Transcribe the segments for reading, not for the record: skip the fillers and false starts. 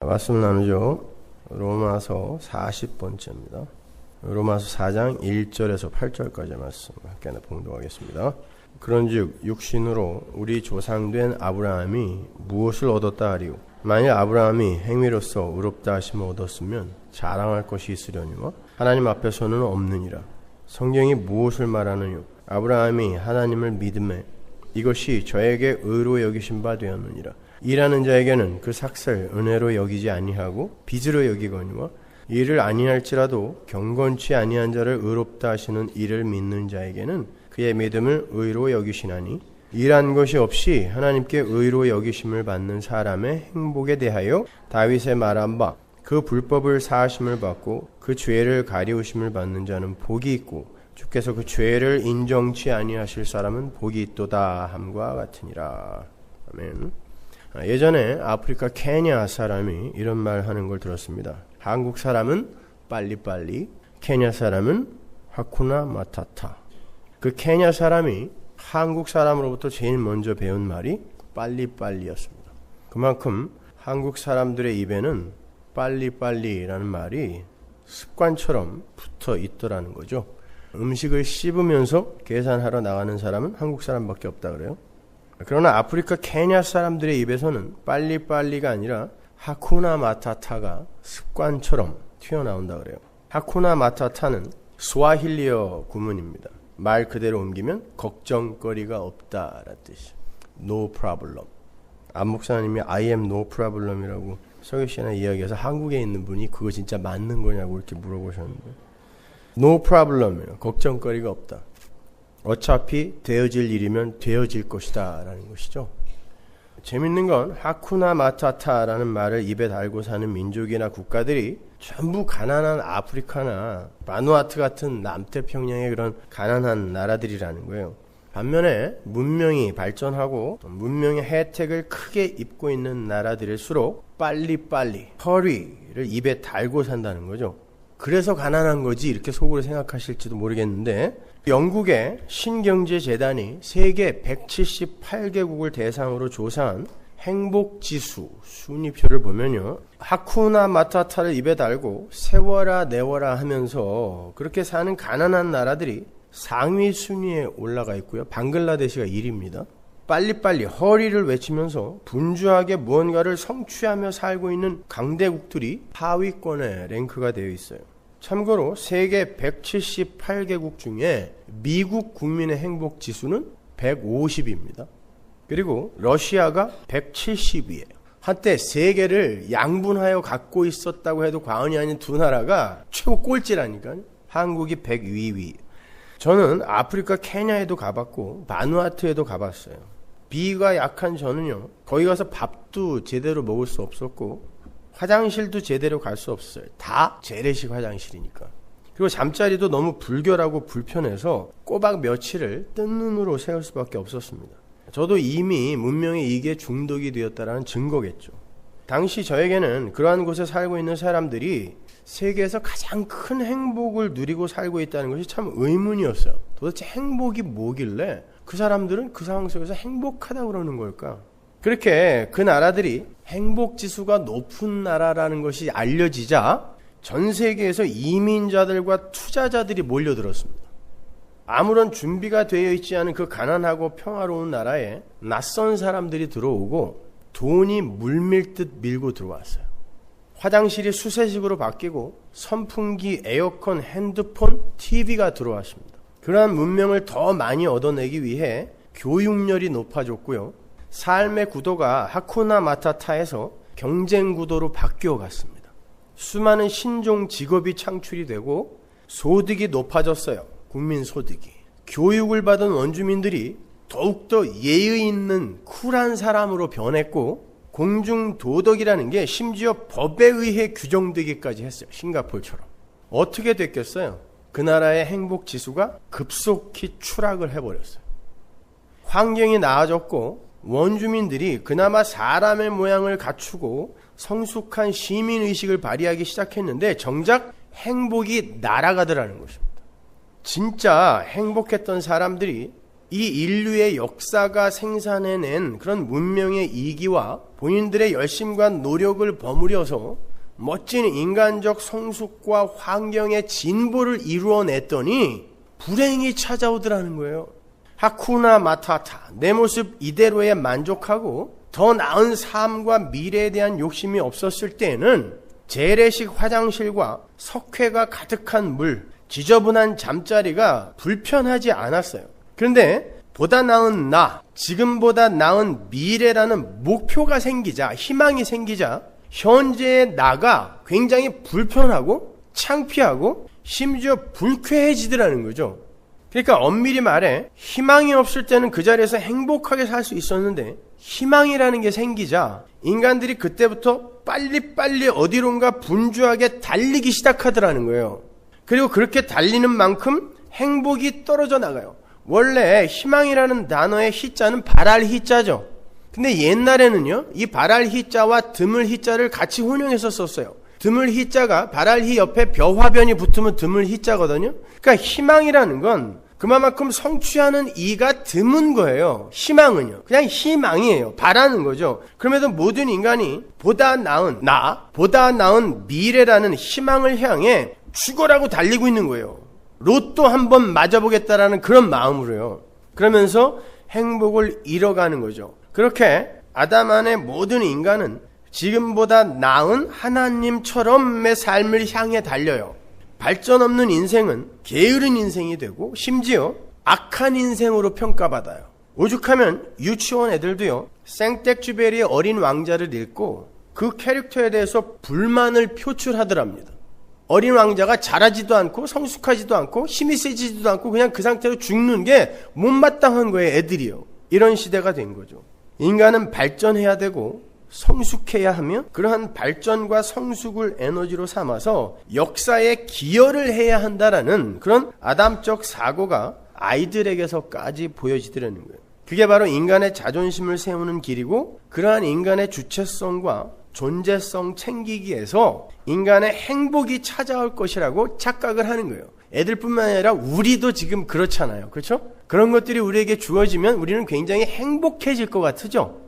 말씀 나누죠. 로마서 40번째입니다. 로마서 4장 1절에서 8절까지 말씀 함께 봉독하겠습니다. 그런즉 육신으로 우리 조상된 아브라함이 무엇을 얻었다 하리요? 만일 아브라함이 행위로서 의롭다 하심을 얻었으면 자랑할 것이 있으려니와 하나님 앞에서는 없느니라. 성경이 무엇을 말하느뇨? 아브라함이 하나님을 믿음에 이것이 저에게 의로 여기신 바 되었느니라. 일하는 자에게는 그 삭슬 은혜로 여기지 아니하고 빚으로 여기거니와 이를 아니할지라도 경건치 아니한 자를 의롭다 하시는 이를 믿는 자에게는 그의 믿음을 의로 여기시나니 일한 것이 없이 하나님께 의로 여기심을 받는 사람의 행복에 대하여 다윗의 말한 바 그 불법을 사하심을 받고 그 죄를 가리우심을 받는 자는 복이 있고 주께서 그 죄를 인정치 아니하실 사람은 복이 있도다 함과 같으니라. 아멘. 예전에 아프리카 케냐 사람이 이런 말 하는 걸 들었습니다. 한국 사람은 빨리빨리, 케냐 사람은 하쿠나 마타타. 그 케냐 사람이 한국 사람으로부터 제일 먼저 배운 말이 빨리빨리였습니다. 그만큼 한국 사람들의 입에는 빨리빨리라는 말이 습관처럼 붙어 있더라는 거죠. 음식을 씹으면서 계산하러 나가는 사람은 한국 사람밖에 없다 그래요. 그러나 아프리카 케냐 사람들의 입에서는 빨리빨리가 아니라 하쿠나 마타타가 습관처럼 튀어나온다 그래요. 하쿠나 마타타는 스와힐리어 구문입니다. 말 그대로 옮기면 걱정거리가 없다라는 뜻이에요. No problem. 안 목사님이 I am no problem이라고 서울시나 이야기해서 한국에 있는 분이 그거 진짜 맞는 거냐고 이렇게 물어보셨는데 No problem이에요. 걱정거리가 없다. 어차피 되어질 일이면 되어질 것이다 라는 것이죠. 재밌는 건 하쿠나 마타타라는 말을 입에 달고 사는 민족이나 국가들이 전부 가난한 아프리카나 바누아투 같은 남태평양의 그런 가난한 나라들이라는 거예요. 반면에 문명이 발전하고 문명의 혜택을 크게 입고 있는 나라들일수록 빨리빨리 hurry를 입에 달고 산다는 거죠. 그래서 가난한 거지 이렇게 속으로 생각하실지도 모르겠는데 영국의 신경제재단이 세계 178개국을 대상으로 조사한 행복지수 순위표를 보면요. 하쿠나 마타타를 입에 달고 세워라 내워라 하면서 그렇게 사는 가난한 나라들이 상위 순위에 올라가 있고요. 방글라데시가 1위입니다. 빨리빨리 허리를 외치면서 분주하게 무언가를 성취하며 살고 있는 강대국들이 하위권에 랭크가 되어 있어요. 참고로 세계 178개국 중에 미국 국민의 행복지수는 150입니다. 그리고 러시아가 170이에요. 한때 세계를 양분하여 갖고 있었다고 해도 과언이 아닌 두 나라가 최고 꼴찌라니까요. 한국이 102위. 저는 아프리카 케냐에도 가봤고 바누아투에도 가봤어요. 비가 약한 저는요. 거기 가서 밥도 제대로 먹을 수 없었고 화장실도 제대로 갈 수 없어요. 다 재래식 화장실이니까. 그리고 잠자리도 너무 불결하고 불편해서 꼬박 며칠을 뜬 눈으로 세울 수밖에 없었습니다. 저도 이미 문명의 이게 중독이 되었다는 증거겠죠. 당시 저에게는 그러한 곳에 살고 있는 사람들이 세계에서 가장 큰 행복을 누리고 살고 있다는 것이 참 의문이었어요. 도대체 행복이 뭐길래 그 사람들은 그 상황 속에서 행복하다고 그러는 걸까? 그렇게 그 나라들이 행복지수가 높은 나라라는 것이 알려지자 전 세계에서 이민자들과 투자자들이 몰려들었습니다. 아무런 준비가 되어 있지 않은 그 가난하고 평화로운 나라에 낯선 사람들이 들어오고 돈이 물밀듯 밀고 들어왔어요. 화장실이 수세식으로 바뀌고 선풍기, 에어컨, 핸드폰, TV가 들어왔습니다. 그러한 문명을 더 많이 얻어내기 위해 교육열이 높아졌고요. 삶의 구도가 하쿠나 마타타에서 경쟁 구도로 바뀌어 갔습니다. 수많은 신종 직업이 창출이 되고 소득이 높아졌어요. 국민 소득이. 교육을 받은 원주민들이 더욱더 예의 있는 쿨한 사람으로 변했고 공중도덕이라는 게 심지어 법에 의해 규정되기까지 했어요. 싱가포르처럼. 어떻게 됐겠어요? 그 나라의 행복지수가 급속히 추락을 해버렸어요. 환경이 나아졌고 원주민들이 그나마 사람의 모양을 갖추고 성숙한 시민의식을 발휘하기 시작했는데 정작 행복이 날아가더라는 것입니다. 진짜 행복했던 사람들이 이 인류의 역사가 생산해낸 그런 문명의 이기와 본인들의 열심과 노력을 버무려서 멋진 인간적 성숙과 환경의 진보를 이루어냈더니 불행이 찾아오더라는 거예요. 하쿠나 마타타, 내 모습 이대로에 만족하고 더 나은 삶과 미래에 대한 욕심이 없었을 때에는 재래식 화장실과 석회가 가득한 물, 지저분한 잠자리가 불편하지 않았어요. 그런데 보다 나은 나, 지금보다 나은 미래라는 목표가 생기자, 희망이 생기자 현재의 나가 굉장히 불편하고 창피하고 심지어 불쾌해지더라는 거죠. 그러니까 엄밀히 말해 희망이 없을 때는 그 자리에서 행복하게 살 수 있었는데 희망이라는 게 생기자 인간들이 그때부터 빨리빨리 어디론가 분주하게 달리기 시작하더라는 거예요. 그리고 그렇게 달리는 만큼 행복이 떨어져 나가요. 원래 희망이라는 단어의 희자는 바랄 희자죠. 근데 옛날에는요, 이 바랄 희자와 드물 희자를 같이 혼용해서 썼어요. 드물 희자가 바랄 희 옆에 벼화변이 붙으면 드물 희자거든요. 그러니까 희망이라는 건 그만큼 성취하는 이가 드문 거예요. 희망은요. 그냥 희망이에요. 바라는 거죠. 그럼에도 모든 인간이 보다 나은 나, 보다 나은 미래라는 희망을 향해 죽어라고 달리고 있는 거예요. 로또 한번 맞아보겠다라는 그런 마음으로요. 그러면서 행복을 잃어가는 거죠. 그렇게 아담 안의 모든 인간은 지금보다 나은 하나님처럼의 삶을 향해 달려요. 발전 없는 인생은 게으른 인생이 되고 심지어 악한 인생으로 평가받아요. 오죽하면 유치원 애들도요, 생텍쥐베리의 어린 왕자를 읽고 그 캐릭터에 대해서 불만을 표출하더랍니다. 어린 왕자가 자라지도 않고 성숙하지도 않고 힘이 세지지도 않고 그냥 그 상태로 죽는 게 못마땅한 거예요, 애들이요. 이런 시대가 된 거죠. 인간은 발전해야 되고 성숙해야 하며 그러한 발전과 성숙을 에너지로 삼아서 역사에 기여를 해야 한다라는 그런 아담적 사고가 아이들에게서까지 보여지더라는 거예요. 그게 바로 인간의 자존심을 세우는 길이고 그러한 인간의 주체성과 존재성 챙기기에서 인간의 행복이 찾아올 것이라고 착각을 하는 거예요. 애들뿐만 아니라 우리도 지금 그렇잖아요. 그렇죠? 그런 것들이 우리에게 주어지면 우리는 굉장히 행복해질 것 같죠?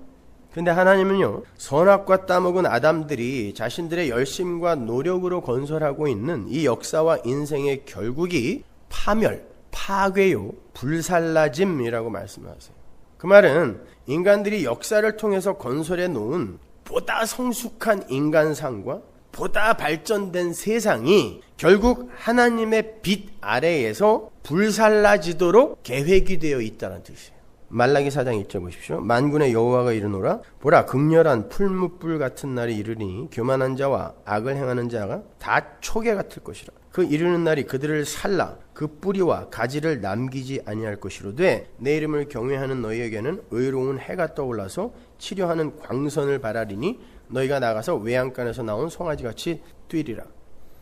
근데 하나님은요, 선악과 따먹은 아담들이 자신들의 열심과 노력으로 건설하고 있는 이 역사와 인생의 결국이 파멸, 파괴요, 불살라짐이라고 말씀하세요. 그 말은 인간들이 역사를 통해서 건설해 놓은 보다 성숙한 인간상과 보다 발전된 세상이 결국 하나님의 빛 아래에서 불살라지도록 계획이 되어 있다는 뜻이에요. 말라기 4장 1절 보십시오. 만군의 여호와가 이르노라 보라 극렬한 풀무불 같은 날이 이르니 교만한 자와 악을 행하는 자가 다 초계 같을 것이라. 그 이르는 날이 그들을 살라 그 뿌리와 가지를 남기지 아니할 것이로되 내 이름을 경외하는 너희에게는 의로운 해가 떠올라서 치료하는 광선을 바라리니 너희가 나가서 외양간에서 나온 송아지같이 뛰리라.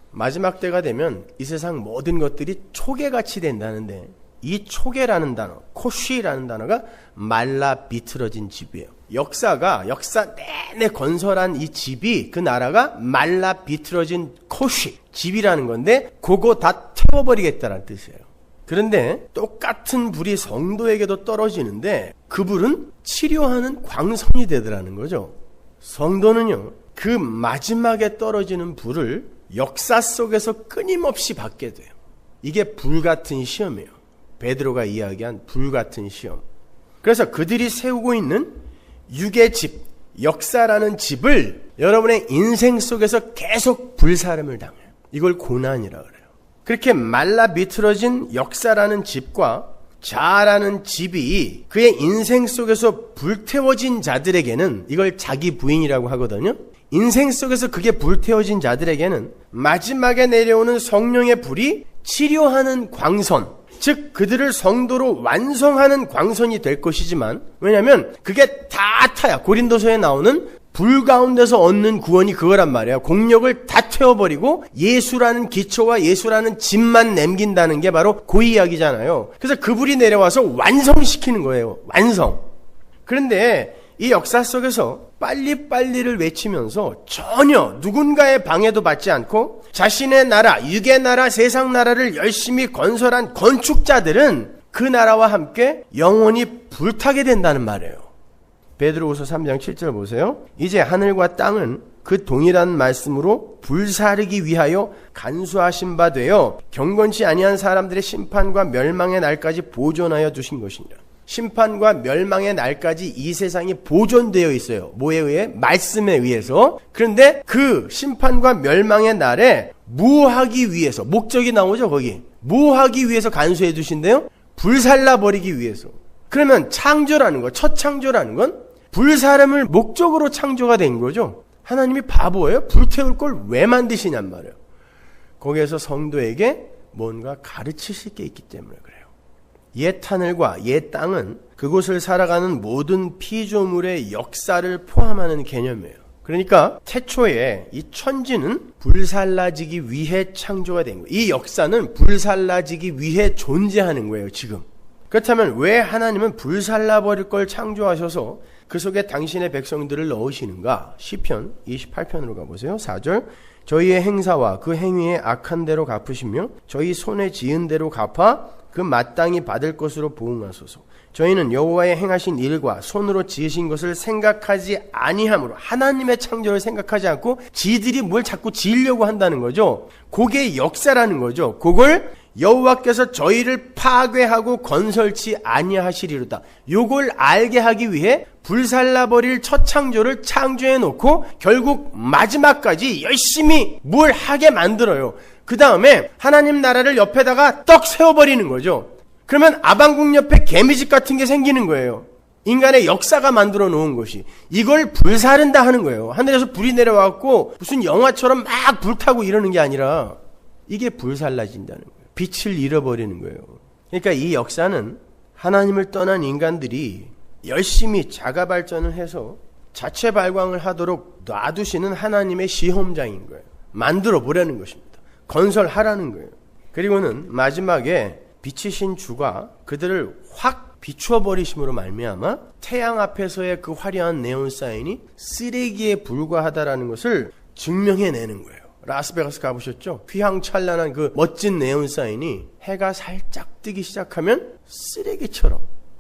마지막 때가 되면 이 세상 모든 것들이 초계같이 된다는데 이 초계라는 단어, 코쉬라는 단어가 말라 비틀어진 집이에요. 역사 내내 건설한 이 집이 그 나라가 말라 비틀어진 코쉬, 집이라는 건데 그거 다 태워버리겠다는 뜻이에요. 그런데 똑같은 불이 성도에게도 떨어지는데 그 불은 치료하는 광선이 되더라는 거죠. 성도는요, 그 마지막에 떨어지는 불을 역사 속에서 끊임없이 받게 돼요. 이게 불같은 시험이에요. 베드로가 이야기한 불같은 시험. 그래서 그들이 세우고 있는 육의 집, 역사라는 집을 여러분의 인생 속에서 계속 불사름을 당해요. 이걸 고난이라 그래요. 그렇게 말라 비틀어진 역사라는 집과 자아라는 집이 그의 인생 속에서 불태워진 자들에게는 이걸 자기 부인이라고 하거든요. 인생 속에서 그게 불태워진 자들에게는 마지막에 내려오는 성령의 불이 치료하는 광선, 즉 그들을 성도로 완성하는 광선이 될 것이지만, 왜냐하면 그게 다 타야 고린도서에 나오는 불 가운데서 얻는 구원이 그거란 말이야. 공력을 다 태워버리고 예수라는 기초와 예수라는 집만 남긴다는 게 바로 그 이야기잖아요. 그래서 그 불이 내려와서 완성시키는 거예요. 완성. 그런데 이 역사 속에서 빨리빨리를 외치면서 전혀 누군가의 방해도 받지 않고 자신의 나라, 육의 나라, 세상 나라를 열심히 건설한 건축자들은 그 나라와 함께 영원히 불타게 된다는 말이에요. 베드로후서 3장 7절 보세요. 이제 하늘과 땅은 그 동일한 말씀으로 불사르기 위하여 간수하신 바 되어 경건치 아니한 사람들의 심판과 멸망의 날까지 보존하여 두신 것이니라. 심판과 멸망의 날까지 이 세상이 보존되어 있어요. 뭐에 의해? 말씀에 의해서. 그런데 그 심판과 멸망의 날에 무하기 위해서, 목적이 나오죠 거기. 무하기 위해서 간수해 두신대요. 불살라버리기 위해서. 그러면 창조라는 것, 첫 창조라는 건 불사름을 목적으로 창조가 된 거죠. 하나님이 바보예요? 불태울 걸 왜 만드시냔 말이에요. 거기에서 성도에게 뭔가 가르치실 게 있기 때문에 그래요. 옛 하늘과 옛 땅은 그곳을 살아가는 모든 피조물의 역사를 포함하는 개념이에요. 그러니까 태초에 이 천지는 불살라지기 위해 창조가 된 거예요. 이 역사는 불살라지기 위해 존재하는 거예요, 지금. 그렇다면 왜 하나님은 불살라버릴 걸 창조하셔서 그 속에 당신의 백성들을 넣으시는가? 시편 28편으로 가보세요. 4절. 저희의 행사와 그 행위의 악한 대로 갚으시며 저희 손에 지은 대로 갚아 그 마땅히 받을 것으로 보응하소서. 저희는 여호와의 행하신 일과 손으로 지으신 것을 생각하지 아니하므로, 하나님의 창조를 생각하지 않고 지들이 뭘 자꾸 지으려고 한다는 거죠. 그게 역사라는 거죠. 그걸 여호와께서 저희를 파괴하고 건설치 아니하시리로다. 요걸 알게 하기 위해 불살라버릴 첫 창조를 창조해 놓고 결국 마지막까지 열심히 뭘 하게 만들어요. 그 다음에 하나님 나라를 옆에다가 떡 세워버리는 거죠. 그러면 아방궁 옆에 개미집 같은 게 생기는 거예요. 인간의 역사가 만들어 놓은 것이. 이걸 불사른다 하는 거예요. 하늘에서 불이 내려와갖고 무슨 영화처럼 막 불타고 이러는 게 아니라 이게 불살라진다는 거예요. 빛을 잃어버리는 거예요. 그러니까 이 역사는 하나님을 떠난 인간들이 열심히 자가 발전을 해서 자체 발광을 하도록 놔두시는 하나님의 시험장인 거예요. 만들어 보라는 것입니다. 건설하라는 거예요. 그리고는 마지막에 빛이신 주가 그들을 확 비추어 버리심으로 말미암아 태양 앞에서의 그 화려한 네온 사인이 쓰레기에 불과하다라는 것을 증명해내는 거예요. 라스베가스 가보셨죠? 휘황찬란한 그 멋진 네온 사인이 해가 살짝 뜨기 시작하면 쓰레기처럼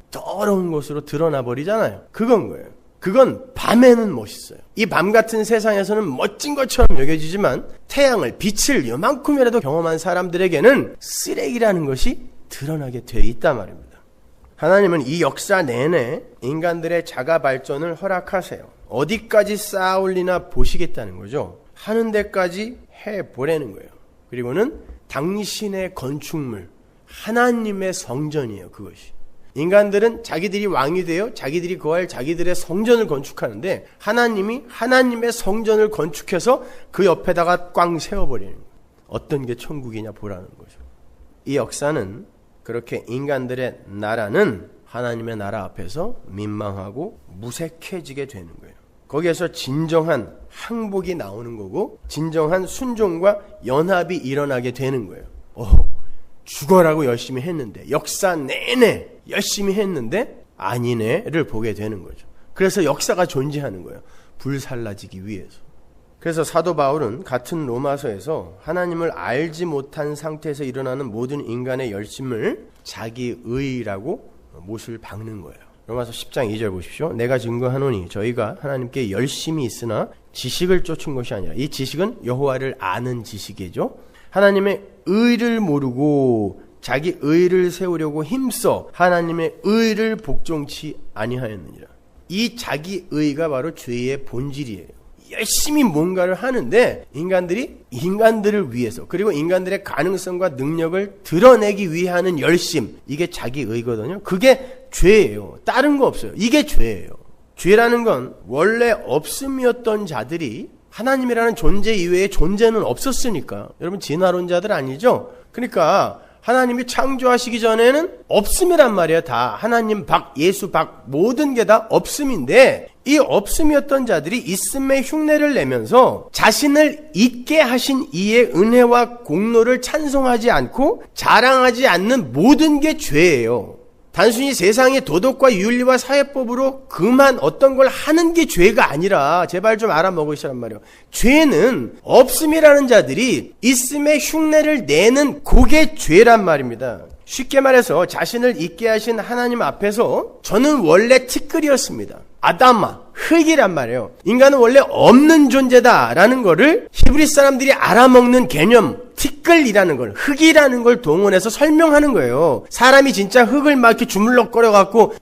더러운 것으로 드러나 버리잖아요. 그건 거예요. 그건 밤에는 멋있어요. 이 밤 같은 세상에서는 멋진 것처럼 여겨지지만 태양을, 빛을 요만큼이라도 경험한 사람들에게는 쓰레기라는 것이 드러나게 돼 있단 말입니다. 하나님은 이 역사 내내 인간들의 자가 발전을 허락하세요. 어디까지 쌓아 올리나 보시겠다는 거죠. 하는 데까지 해보라는 거예요. 그리고는 당신의 건축물, 하나님의 성전이에요. 그것이. 인간들은 자기들이 왕이 되어 자기들이 거할 자기들의 성전을 건축하는데 하나님이 하나님의 성전을 건축해서 그 옆에다가 꽝 세워버리는 거예요. 어떤 게 천국이냐 보라는 거죠. 이 역사는 그렇게 인간들의 나라는 하나님의 나라 앞에서 민망하고 무색해지게 되는 거예요. 거기에서 진정한 항복이 나오는 거고 진정한 순종과 연합이 일어나게 되는 거예요. 죽어라고 열심히 했는데, 역사 내내 열심히 했는데 아니네를 보게 되는 거죠. 그래서 역사가 존재하는 거예요. 불살라지기 위해서. 그래서 사도 바울은 같은 로마서에서 하나님을 알지 못한 상태에서 일어나는 모든 인간의 열심을 자기 의라고 못을 박는 거예요. 로마서 10장 2절 보십시오. 내가 증거하노니 저희가 하나님께 열심히 있으나 지식을 쫓은 것이 아니라, 이 지식은 여호와를 아는 지식이죠. 하나님의 의를 모르고 자기 의를 세우려고 힘써 하나님의 의를 복종치 아니하였느니라. 이 자기 의가 바로 죄의 본질이에요. 열심히 뭔가를 하는데 인간들이 인간들을 위해서, 그리고 인간들의 가능성과 능력을 드러내기 위해 하는 열심, 이게 자기 의거든요. 그게 죄예요. 다른 거 없어요. 이게 죄예요. 죄라는 건 원래 없음이었던 자들이 하나님이라는 존재 이외에 존재는 없었으니까. 여러분 진화론자들 아니죠? 그러니까 하나님이 창조하시기 전에는 없음이란 말이에요. 다 하나님 밖, 예수 밖, 모든 게 다 없음인데 이 없음이었던 자들이 있음의 흉내를 내면서 자신을 있게 하신 이의 은혜와 공로를 찬송하지 않고 자랑하지 않는 모든 게 죄예요. 단순히 세상의 도덕과 윤리와 사회법으로 그만 어떤 걸 하는 게 죄가 아니라 제발 좀 알아먹으시란 말이에요. 죄는 없음이라는 자들이 있음의 흉내를 내는 그게 죄란 말입니다. 쉽게 말해서 자신을 있게 하신 하나님 앞에서 저는 원래 티끌이었습니다. 아담마, 흙이란 말이에요. 인간은 원래 없는 존재다라는 거를 히브리 사람들이 알아먹는 개념, 티끌이라는 걸, 흙이라는 걸 동원해서 설명하는 거예요. 사람이 진짜 흙을 막 이렇게 주물럭거려갖고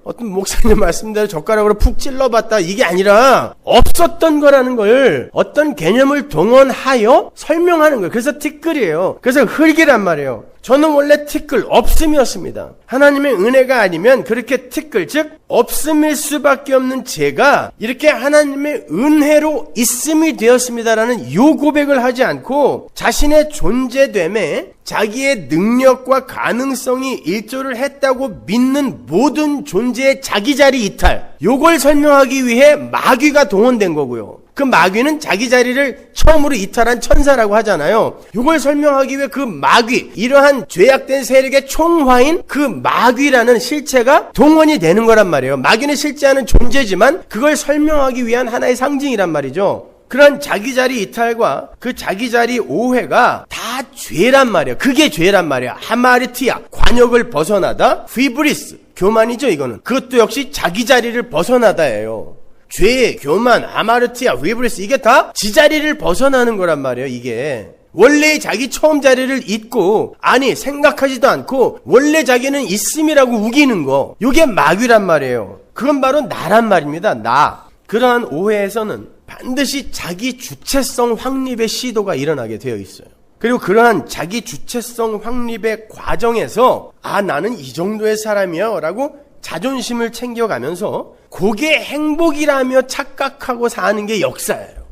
어떤 목사님 말씀대로 젓가락으로 푹 찔러봤다 이게 아니라 없었던 거라는 걸 어떤 개념을 동원하여 설명하는 거예요. 그래서 티끌이에요. 그래서 흙이란 말이에요. 저는 원래 티끌, 없음이었습니다. 하나님의 은혜가 아니면 그렇게 티끌, 즉 없음일 수밖에 없는 제가 이렇게 하나님의 은혜로 있음이 되었습니다라는 요 고백을 하지 않고 자신의 존재됨에 자기의 능력과 가능성이 일조를 했다고 믿는 모든 존재의 자기자리 이탈, 요걸 설명하기 위해 마귀가 동원된 거고요. 그 마귀는 자기 자리를 처음으로 이탈한 천사라고 하잖아요. 이걸 설명하기 위해 그 마귀, 이러한 죄악된 세력의 총화인 그 마귀라는 실체가 동원이 되는 거란 말이에요. 마귀는 실제하는 존재지만 그걸 설명하기 위한 하나의 상징이란 말이죠. 그런 자기 자리 이탈과 그 자기 자리 오해가 다 죄란 말이에요. 그게 죄란 말이에요. 하마르티아, 관역을 벗어나다, 휘브리스, 교만이죠 이거는. 그것도 역시 자기 자리를 벗어나다예요. 죄, 교만, 아마르티아, 위브리스 이게 다 지자리를 벗어나는 거란 말이에요. 이게 원래 자기 처음 자리를 잊고 아니 생각하지도 않고 원래 자기는 있음이라고 우기는 거, 이게 마귀란 말이에요. 그건 바로 나란 말입니다. 나. 그러한 오해에서는 반드시 자기 주체성 확립의 시도가 일어나게 되어 있어요. 그리고 그러한 자기 주체성 확립의 과정에서 나는 이 정도의 사람이야 라고 자존심을 챙겨가면서 그게 행복이라며 착각하고 사는 게 역사예요.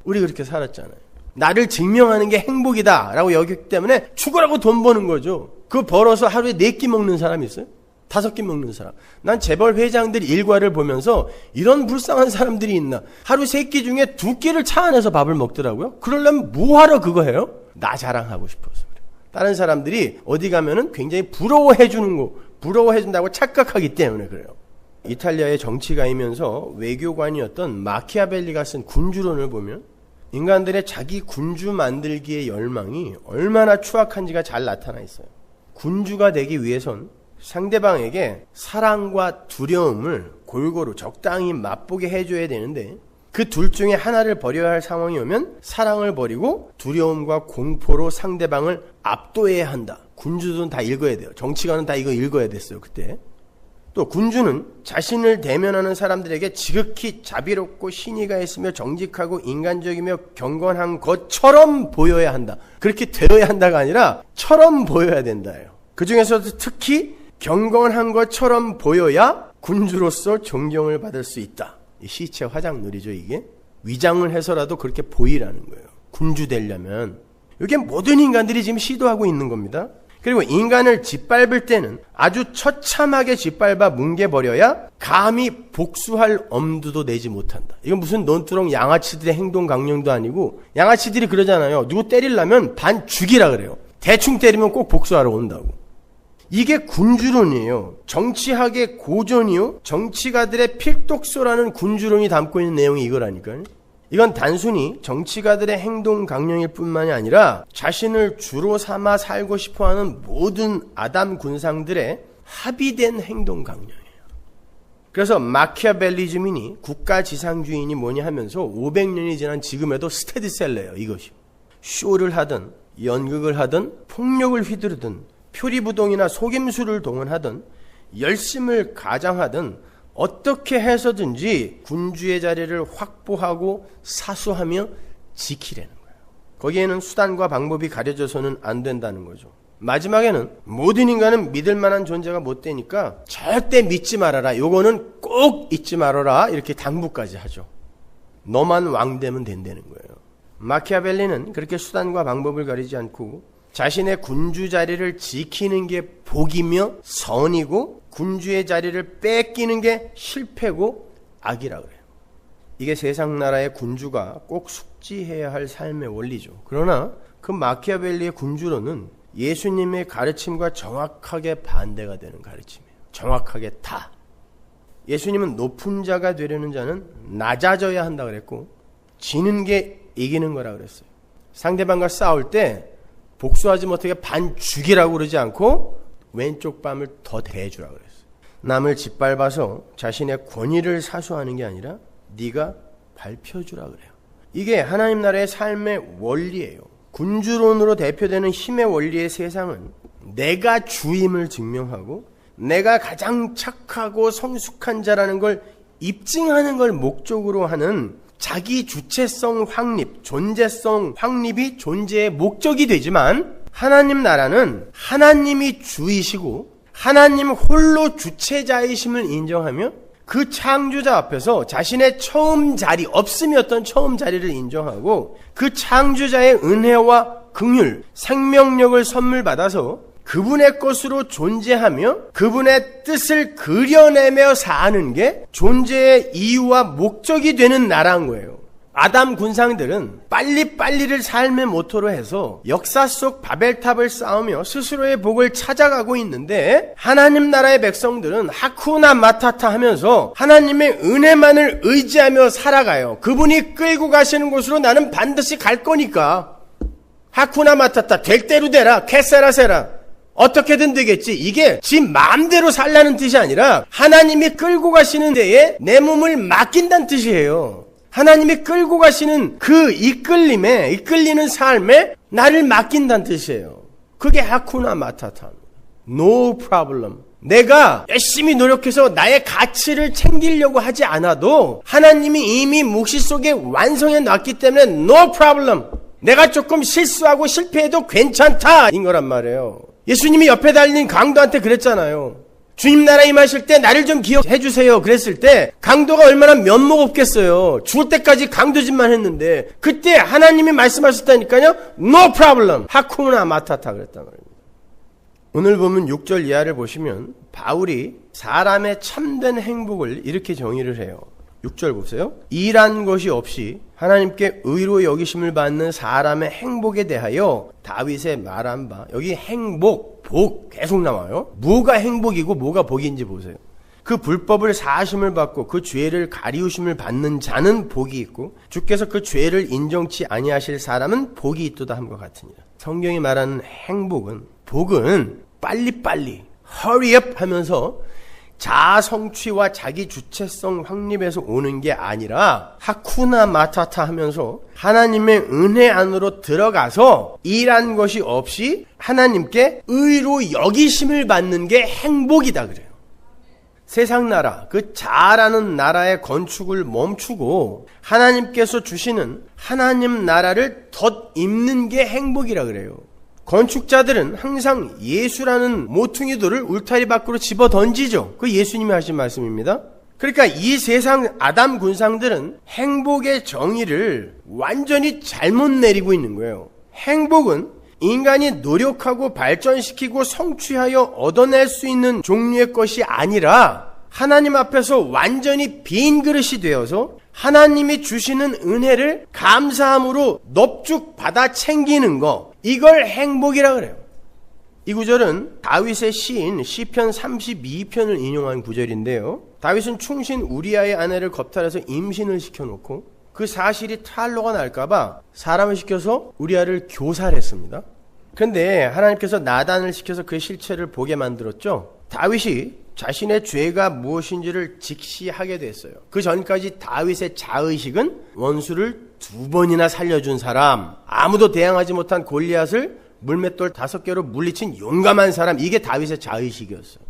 우리 그렇게 살았잖아요. 나를 증명하는 게 행복이다 라고 여겼기 때문에 죽으라고 돈 버는 거죠. 그거 벌어서 하루에 4끼 먹는 사람이 있어요? 5끼 먹는 사람. 난 재벌 회장들 일과를 보면서 이런 불쌍한 사람들이 있나. 하루 3끼 중에 2끼를 차 안에서 밥을 먹더라고요. 그러려면 뭐하러 그거 해요? 나 자랑하고 싶어서 그래요. 다른 사람들이 어디 가면은 굉장히 부러워해주는 거, 부러워해준다고 착각하기 때문에 그래요. 이탈리아의 정치가이면서 외교관이었던 마키아벨리가 쓴 군주론을 보면 인간들의 자기 군주 만들기의 열망이 얼마나 추악한지가 잘 나타나 있어요. 군주가 되기 위해선 상대방에게 사랑과 두려움을 골고루 적당히 맛보게 해줘야 되는데 그 둘 중에 하나를 버려야 할 상황이 오면 사랑을 버리고 두려움과 공포로 상대방을 압도해야 한다. 군주들은 다 읽어야 돼요. 정치가는 다 이거 읽어야 됐어요. 그때. 또 군주는 자신을 대면하는 사람들에게 지극히 자비롭고 신의가 있으며 정직하고 인간적이며 경건한 것처럼 보여야 한다. 그렇게 되어야 한다가 아니라 처럼 보여야 된다예요. 그 중에서도 특히 경건한 것처럼 보여야 군주로서 존경을 받을 수 있다. 시체 화장놀이죠 이게. 위장을 해서라도 그렇게 보이라는 거예요. 군주 되려면. 이게 모든 인간들이 지금 시도하고 있는 겁니다. 그리고 인간을 짓밟을 때는 아주 처참하게 짓밟아 뭉개버려야 감히 복수할 엄두도 내지 못한다. 이건 무슨 논두렁 양아치들의 행동 강령도 아니고 양아치들이 그러잖아요. 누구 때리려면 반 죽이라 그래요. 대충 때리면 꼭 복수하러 온다고. 이게 군주론이에요. 정치학의 고전이요. 정치가들의 필독소라는 군주론이 담고 있는 내용이 이거라니까요. 이건 단순히 정치가들의 행동 강령일 뿐만이 아니라 자신을 주로 삼아 살고 싶어하는 모든 아담 군상들의 합의된 행동 강령이에요. 그래서 마키아벨리즘이니 국가지상주의니 뭐니 하면서 500년이 지난 지금에도 스테디셀러예요. 이것이. 쇼를 하든 연극을 하든 폭력을 휘두르든 표리부동이나 속임수를 동원하든 열심을 가장하든 어떻게 해서든지 군주의 자리를 확보하고 사수하며 지키려는 거예요. 거기에는 수단과 방법이 가려져서는 안 된다는 거죠. 마지막에는 모든 인간은 믿을 만한 존재가 못 되니까 절대 믿지 말아라. 요거는 꼭 잊지 말아라. 이렇게 당부까지 하죠. 너만 왕 되면 된다는 거예요. 마키아벨리는 그렇게 수단과 방법을 가리지 않고 자신의 군주 자리를 지키는 게 복이며 선이고 군주의 자리를 뺏기는 게 실패고 악이라 그래요. 이게 세상 나라의 군주가 꼭 숙지해야 할 삶의 원리죠. 그러나 그 마키아벨리의 군주론은 예수님의 가르침과 정확하게 반대가 되는 가르침이에요. 정확하게 다. 예수님은 높은 자가 되려는 자는 낮아져야 한다 그랬고 지는 게 이기는 거라 그랬어요. 상대방과 싸울 때 복수하지 못하게 반 죽이라고 그러지 않고 왼쪽 밤을 더 대주라고 그랬어요. 남을 짓밟아서 자신의 권위를 사수하는 게 아니라 네가 밟혀주라 그래요. 이게 하나님 나라의 삶의 원리예요. 군주론으로 대표되는 힘의 원리의 세상은 내가 주임을 증명하고 내가 가장 착하고 성숙한 자라는 걸 입증하는 걸 목적으로 하는 자기 주체성 확립, 존재성 확립이 존재의 목적이 되지만 하나님 나라는 하나님이 주이시고 하나님 홀로 주체자이심을 인정하며 그 창조자 앞에서 자신의 처음 자리, 없음이었던 처음 자리를 인정하고 그 창조자의 은혜와 긍휼, 생명력을 선물 받아서 그분의 것으로 존재하며 그분의 뜻을 그려내며 사는 게 존재의 이유와 목적이 되는 나라인 거예요. 아담 군상들은 빨리빨리를 삶의 모토로 해서 역사 속 바벨탑을 쌓으며 스스로의 복을 찾아가고 있는데 하나님 나라의 백성들은 하쿠나 마타타 하면서 하나님의 은혜만을 의지하며 살아가요. 그분이 끌고 가시는 곳으로 나는 반드시 갈 거니까 하쿠나 마타타 될 대로 되라 캐세라세라 어떻게든 되겠지. 이게 지 마음대로 살라는 뜻이 아니라 하나님이 끌고 가시는 데에 내 몸을 맡긴다는 뜻이에요. 하나님이 끌고 가시는 그 이끌리는 삶에 나를 맡긴다는 뜻이에요. 그게 하쿠나 마타타입니다. No problem. 내가 열심히 노력해서 나의 가치를 챙기려고 하지 않아도 하나님이 이미 묵시 속에 완성해 놨기 때문에 no problem. 내가 조금 실수하고 실패해도 괜찮다. 인 거란 말이에요. 예수님이 옆에 달린 강도한테 그랬잖아요. 주님 나라 임하실 때 나를 좀 기억해 주세요. 그랬을 때 강도가 얼마나 면목 없겠어요. 죽을 때까지 강도짓만 했는데 그때 하나님이 말씀하셨다니까요. No problem. 하쿠나 마타타 그랬단 말입니다. 오늘 보면 6절 이하를 보시면 바울이 사람의 참된 행복을 이렇게 정의를 해요. 6절 보세요. 일한 것이 없이 하나님께 의로 여기심을 받는 사람의 행복에 대하여 다윗의 말한 바 여기 행복, 복 계속 나와요. 뭐가 행복이고 뭐가 복인지 보세요. 그 불법을 사하심을 받고 그 죄를 가리우심을 받는 자는 복이 있고 주께서 그 죄를 인정치 아니하실 사람은 복이 있도다 함과 같으니라. 성경이 말하는 행복은 복은 빨리빨리 hurry up 하면서 자아 성취와 자기 주체성 확립에서 오는 게 아니라 하쿠나 마타타 하면서 하나님의 은혜 안으로 들어가서 일한 것이 없이 하나님께 의로 여기심을 받는 게 행복이다 그래요. 세상 나라, 그 자아라는 나라의 건축을 멈추고 하나님께서 주시는 하나님 나라를 덧입는 게 행복이라 그래요. 건축자들은 항상 예수라는 모퉁이돌을 울타리 밖으로 집어 던지죠. 그 예수님이 하신 말씀입니다. 그러니까 이 세상 아담 군상들은 행복의 정의를 완전히 잘못 내리고 있는 거예요. 행복은 인간이 노력하고 발전시키고 성취하여 얻어낼 수 있는 종류의 것이 아니라 하나님 앞에서 완전히 빈 그릇이 되어서 하나님이 주시는 은혜를 감사함으로 넙죽 받아 챙기는 거, 이걸 행복이라 그래요. 이 구절은 다윗의 시인 시편 32편을 인용한 구절인데요. 다윗은 충신 우리아의 아내를 겁탈해서 임신을 시켜놓고 그 사실이 탄로가 날까봐 사람을 시켜서 우리아를 교살했습니다. 그런데 하나님께서 나단을 시켜서 그의 실체를 보게 만들었죠. 다윗이 자신의 죄가 무엇인지를 직시하게 됐어요. 그 전까지 다윗의 자의식은 원수를 2번이나 살려준 사람, 아무도 대항하지 못한 골리앗을 물맷돌 5개로 물리친 용감한 사람, 이게 다윗의 자의식이었어요.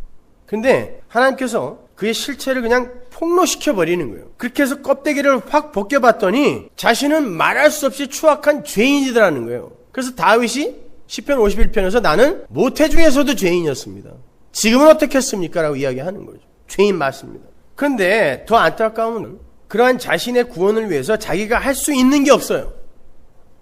근데 하나님께서 그의 실체를 그냥 폭로시켜버리는 거예요. 그렇게 해서 껍데기를 확 벗겨봤더니 자신은 말할 수 없이 추악한 죄인이더라는 거예요. 그래서 다윗이 시편 51편에서 나는 모태 중에서도 죄인이었습니다. 지금은 어떻겠습니까? 라고 이야기하는 거죠. 죄인 맞습니다. 그런데 더 안타까움은 그러한 자신의 구원을 위해서 자기가 할 수 있는 게 없어요.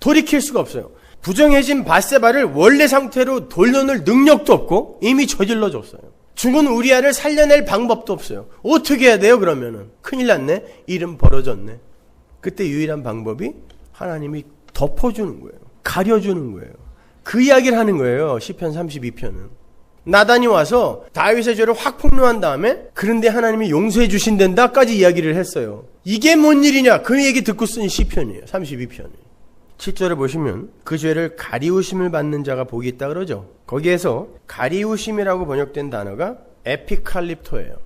돌이킬 수가 없어요. 부정해진 밧세바를 원래 상태로 돌려놓을 능력도 없고 이미 저질러졌어요. 죽은 우리아를 살려낼 방법도 없어요. 어떻게 해야 돼요? 그러면은 큰일 났네. 일은 벌어졌네. 그때 유일한 방법이 하나님이 덮어주는 거예요. 가려주는 거예요. 그 이야기를 하는 거예요. 시편 32편은. 나단이 와서 다윗의 죄를 확 폭로한 다음에 그런데 하나님이 용서해 주신단다까지 이야기를 했어요. 이게 뭔 일이냐? 그 얘기 듣고 쓴 시편이에요. 32편. 7절을 보시면 그 죄를 가리우심을 받는 자가 복이 있다 그러죠. 거기에서 가리우심이라고 번역된 단어가 에피칼립토예요.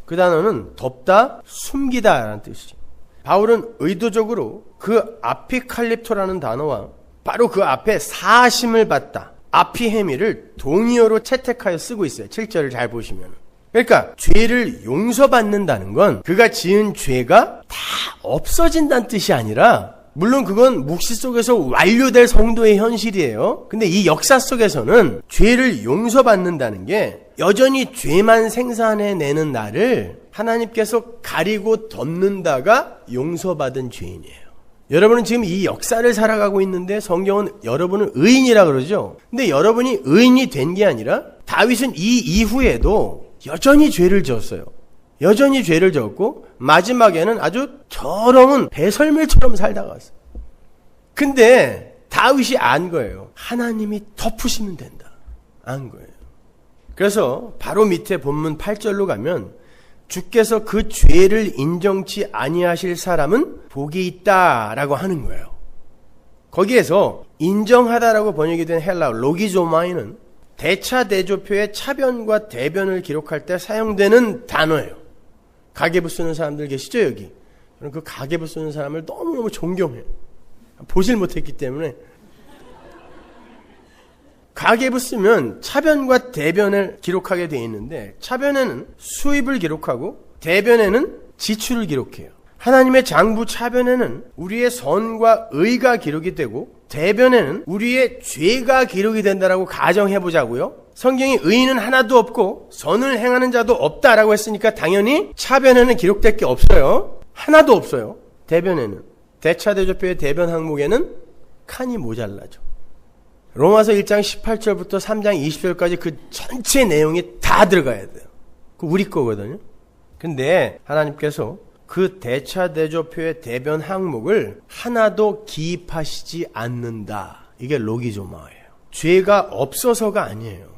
그 단어는 덮다, 숨기다 라는 뜻이죠. 바울은 의도적으로 그 아피칼립토라는 단어와 바로 그 앞에 사심을 받다, 아피헤미를 동의어로 채택하여 쓰고 있어요. 7절을 잘 보시면. 그러니까 죄를 용서받는다는 건 그가 지은 죄가 다 없어진다는 뜻이 아니라, 물론 그건 묵시 속에서 완료될 성도의 현실이에요. 근데 이 역사 속에서는 죄를 용서받는다는 게 여전히 죄만 생산해내는 나를 하나님께서 가리고 덮는다가 용서받은 죄인이에요. 여러분은 지금 이 역사를 살아가고 있는데 성경은 여러분은 의인이라 그러죠. 근데 여러분이 의인이 된 게 아니라 다윗은 이 이후에도 여전히 죄를 지었어요. 여전히 죄를 지었고 마지막에는 아주 더러운 배설물처럼 살다가 왔어요. 근데 다윗이 안 거예요. 하나님이 덮으시면 된다. 안 거예요. 그래서 바로 밑에 본문 8절로 가면 주께서 그 죄를 인정치 아니하실 사람은 복이 있다라고 하는 거예요. 거기에서 인정하다라고 번역이 된 헬라어 로기조마이는 대차 대조표의 차변과 대변을 기록할 때 사용되는 단어예요. 가계부 쓰는 사람들 계시죠, 여기? 저는 그 가계부 쓰는 사람을 너무너무 존경해요. 보질 못했기 때문에. 가계부 쓰면 차변과 대변을 기록하게 되어 있는데 차변에는 수입을 기록하고 대변에는 지출을 기록해요. 하나님의 장부 차변에는 우리의 선과 의가 기록이 되고 대변에는 우리의 죄가 기록이 된다라고 가정해보자고요. 성경이 의인은 하나도 없고 선을 행하는 자도 없다라고 했으니까 당연히 차변에는 기록될 게 없어요. 하나도 없어요. 대변에는. 대차대조표의 대변 항목에는 칸이 모자라죠. 로마서 1장 18절부터 3장 20절까지 그 전체 내용이 다 들어가야 돼요. 그 우리 거거든요. 근데 하나님께서 그 대차대조표의 대변 항목을 하나도 기입하시지 않는다. 이게 로기조마예요. 죄가 없어서가 아니에요.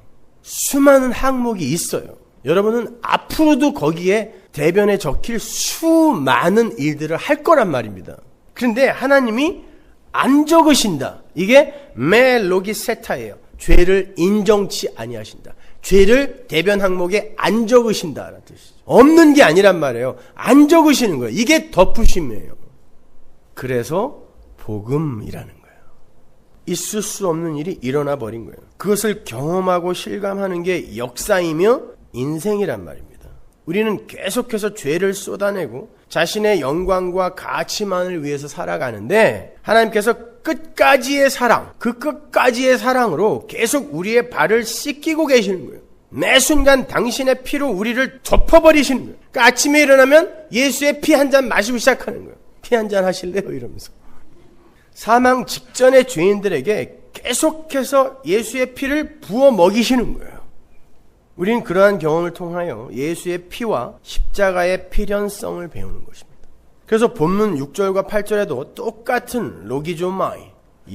수많은 항목이 있어요. 여러분은 앞으로도 거기에 대변에 적힐 수많은 일들을 할 거란 말입니다. 그런데 하나님이 안 적으신다. 이게 멜로기세타예요. 죄를 인정치 아니하신다. 죄를 대변 항목에 안 적으신다라는 뜻이죠. 없는 게 아니란 말이에요. 안 적으시는 거예요. 이게 덮으심이에요. 그래서 복음이라는 거예요. 있을 수 없는 일이 일어나 버린 거예요. 그것을 경험하고 실감하는 게 역사이며 인생이란 말입니다. 우리는 계속해서 죄를 쏟아내고 자신의 영광과 가치만을 위해서 살아가는데 하나님께서 끝까지의 사랑, 그 끝까지의 사랑으로 계속 우리의 발을 씻기고 계시는 거예요. 매 순간 당신의 피로 우리를 덮어버리시는 거예요. 그러니까 아침에 일어나면 예수의 피 한 잔 마시고 시작하는 거예요. 피 한 잔 하실래요? 이러면서. 사망 직전의 죄인들에게 계속해서 예수의 피를 부어 먹이시는 거예요. 우리는 그러한 경험을 통하여 예수의 피와 십자가의 필연성을 배우는 것입니다. 그래서 본문 6절과 8절에도 똑같은 로기조마이,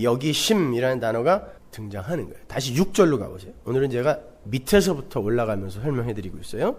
여기심이라는 단어가 등장하는 거예요. 다시 6절로 가보세요. 오늘은 제가 밑에서부터 올라가면서 설명해드리고 있어요.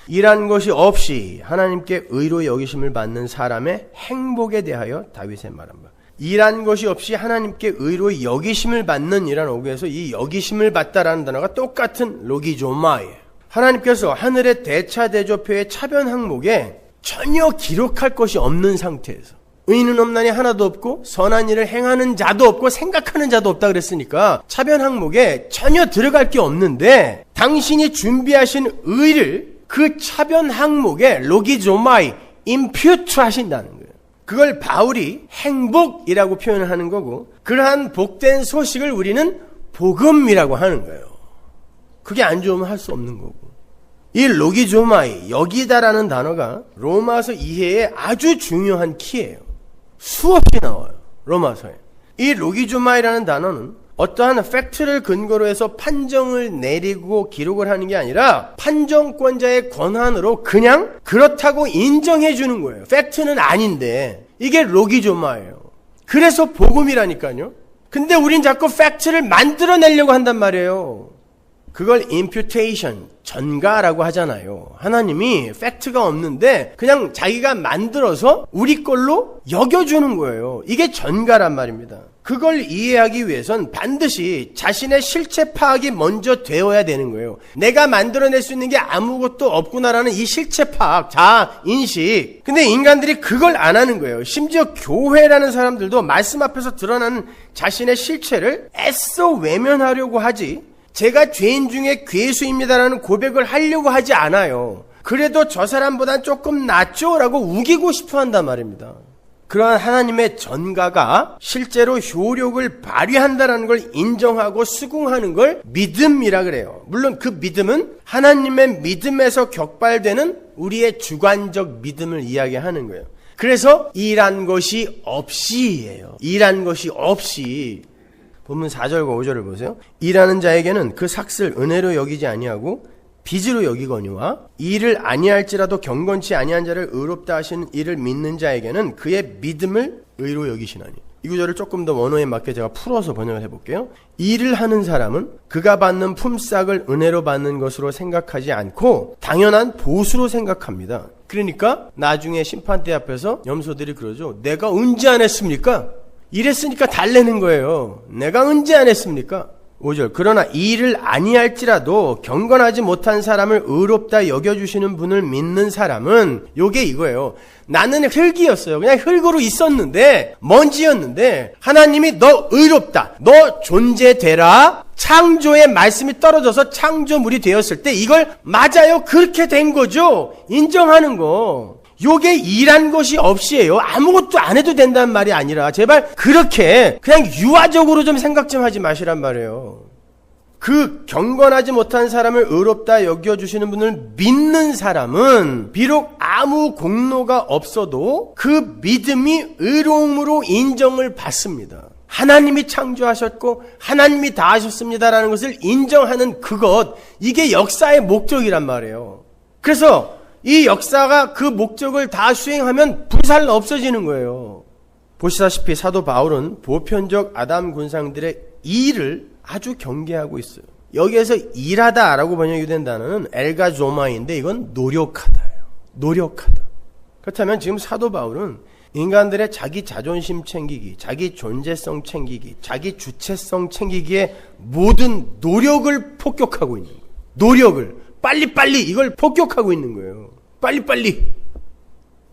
이란 것이 없이 하나님께 의로 여기심을 받는 사람의 행복에 대하여 다윗의 말한 바. 이란 것이 없이 하나님께 의로 여기심을 받는 이란 어구에서 이 여기심을 받다라는 단어가 똑같은 로기조마이에요. 하나님께서 하늘의 대차대조표의 차변 항목에 전혀 기록할 것이 없는 상태에서 의인은 없나니 하나도 없고 선한 일을 행하는 자도 없고 생각하는 자도 없다 그랬으니까 차변 항목에 전혀 들어갈 게 없는데 당신이 준비하신 의를 그 차변 항목에 로기조마이, 임퓨트 하신다는 거예요. 그걸 바울이 행복이라고 표현을 하는 거고 그러한 복된 소식을 우리는 복음이라고 하는 거예요. 그게 안 좋으면 할 수 없는 거고. 이 로기조마이, 여기다라는 단어가 로마서 이해의 아주 중요한 키예요. 수없이 나와요. 로마서에. 이 로기조마이라는 단어는 어떠한 팩트를 근거로 해서 판정을 내리고 기록을 하는 게 아니라 판정권자의 권한으로 그냥 그렇다고 인정해 주는 거예요. 팩트는 아닌데 이게 로기조마예요. 그래서 복음이라니까요. 근데 우린 자꾸 팩트를 만들어내려고 한단 말이에요. 그걸 imputation, 전가라고 하잖아요. 하나님이 팩트가 없는데 그냥 자기가 만들어서 우리 걸로 여겨주는 거예요. 이게 전가란 말입니다. 그걸 이해하기 위해선 반드시 자신의 실체 파악이 먼저 되어야 되는 거예요. 내가 만들어낼 수 있는 게 아무것도 없구나라는 이 실체 파악, 자아, 인식. 근데 인간들이 그걸 안 하는 거예요. 심지어 교회라는 사람들도 말씀 앞에서 드러나는 자신의 실체를 애써 외면하려고 하지, 제가 죄인 중에 괴수입니다라는 고백을 하려고 하지 않아요. 그래도 저 사람보단 조금 낫죠? 라고 우기고 싶어 한단 말입니다. 그러한 하나님의 전가가 실제로 효력을 발휘한다는 걸 인정하고 수긍하는 걸 믿음이라 그래요. 물론 그 믿음은 하나님의 믿음에서 격발되는 우리의 주관적 믿음을 이야기하는 거예요. 그래서 일한 것이 없이예요. 일한 것이 없이. 본문 4절과 5절을 보세요. 일하는 자에게는 그 삭슬 은혜로 여기지 아니하고 빚으로 여기거니와 일을 아니할지라도 경건치 아니한 자를 의롭다 하시는 이를 믿는 자에게는 그의 믿음을 의로 여기시나니. 이 구절을 조금 더 원어에 맞게 제가 풀어서 번역을 해볼게요. 일을 하는 사람은 그가 받는 품삯을 은혜로 받는 것으로 생각하지 않고 당연한 보수로 생각합니다. 그러니까 나중에 심판대 앞에서 염소들이 그러죠. 내가 언제 안 했습니까? 이랬으니까 달래는 거예요. 내가 언제 안 했습니까? 5절. 그러나 이 일을 아니할지라도 경건하지 못한 사람을 의롭다 여겨주시는 분을 믿는 사람은 요게 이거예요. 나는 흙이었어요. 그냥 흙으로 있었는데, 먼지였는데 하나님이 너 의롭다, 너 존재되라, 창조의 말씀이 떨어져서 창조물이 되었을 때 이걸 맞아요, 그렇게 된 거죠. 인정하는 거. 요게 일한 것이 없이예요. 아무것도 안 해도 된다는 말이 아니라 제발 그렇게 그냥 유아적으로 좀 생각 좀 하지 마시란 말이에요. 그 경건하지 못한 사람을 의롭다 여겨주시는 분을 믿는 사람은 비록 아무 공로가 없어도 그 믿음이 의로움으로 인정을 받습니다. 하나님이 창조하셨고 하나님이 다 하셨습니다라는 것을 인정하는 그것, 이게 역사의 목적이란 말이에요. 그래서 이 역사가 그 목적을 다 수행하면 불살 없어지는 거예요. 보시다시피 사도 바울은 보편적 아담 군상들의 일을 아주 경계하고 있어요. 여기에서 일하다라고 번역이 된 단어는 엘가조마인데 이건 노력하다예요. 노력하다. 그렇다면 지금 사도 바울은 인간들의 자기 자존심 챙기기, 자기 존재성 챙기기, 자기 주체성 챙기기에 모든 노력을 폭격하고 있는 거예요. 노력을 빨리빨리 이걸 폭격하고 있는 거예요. 빨리빨리.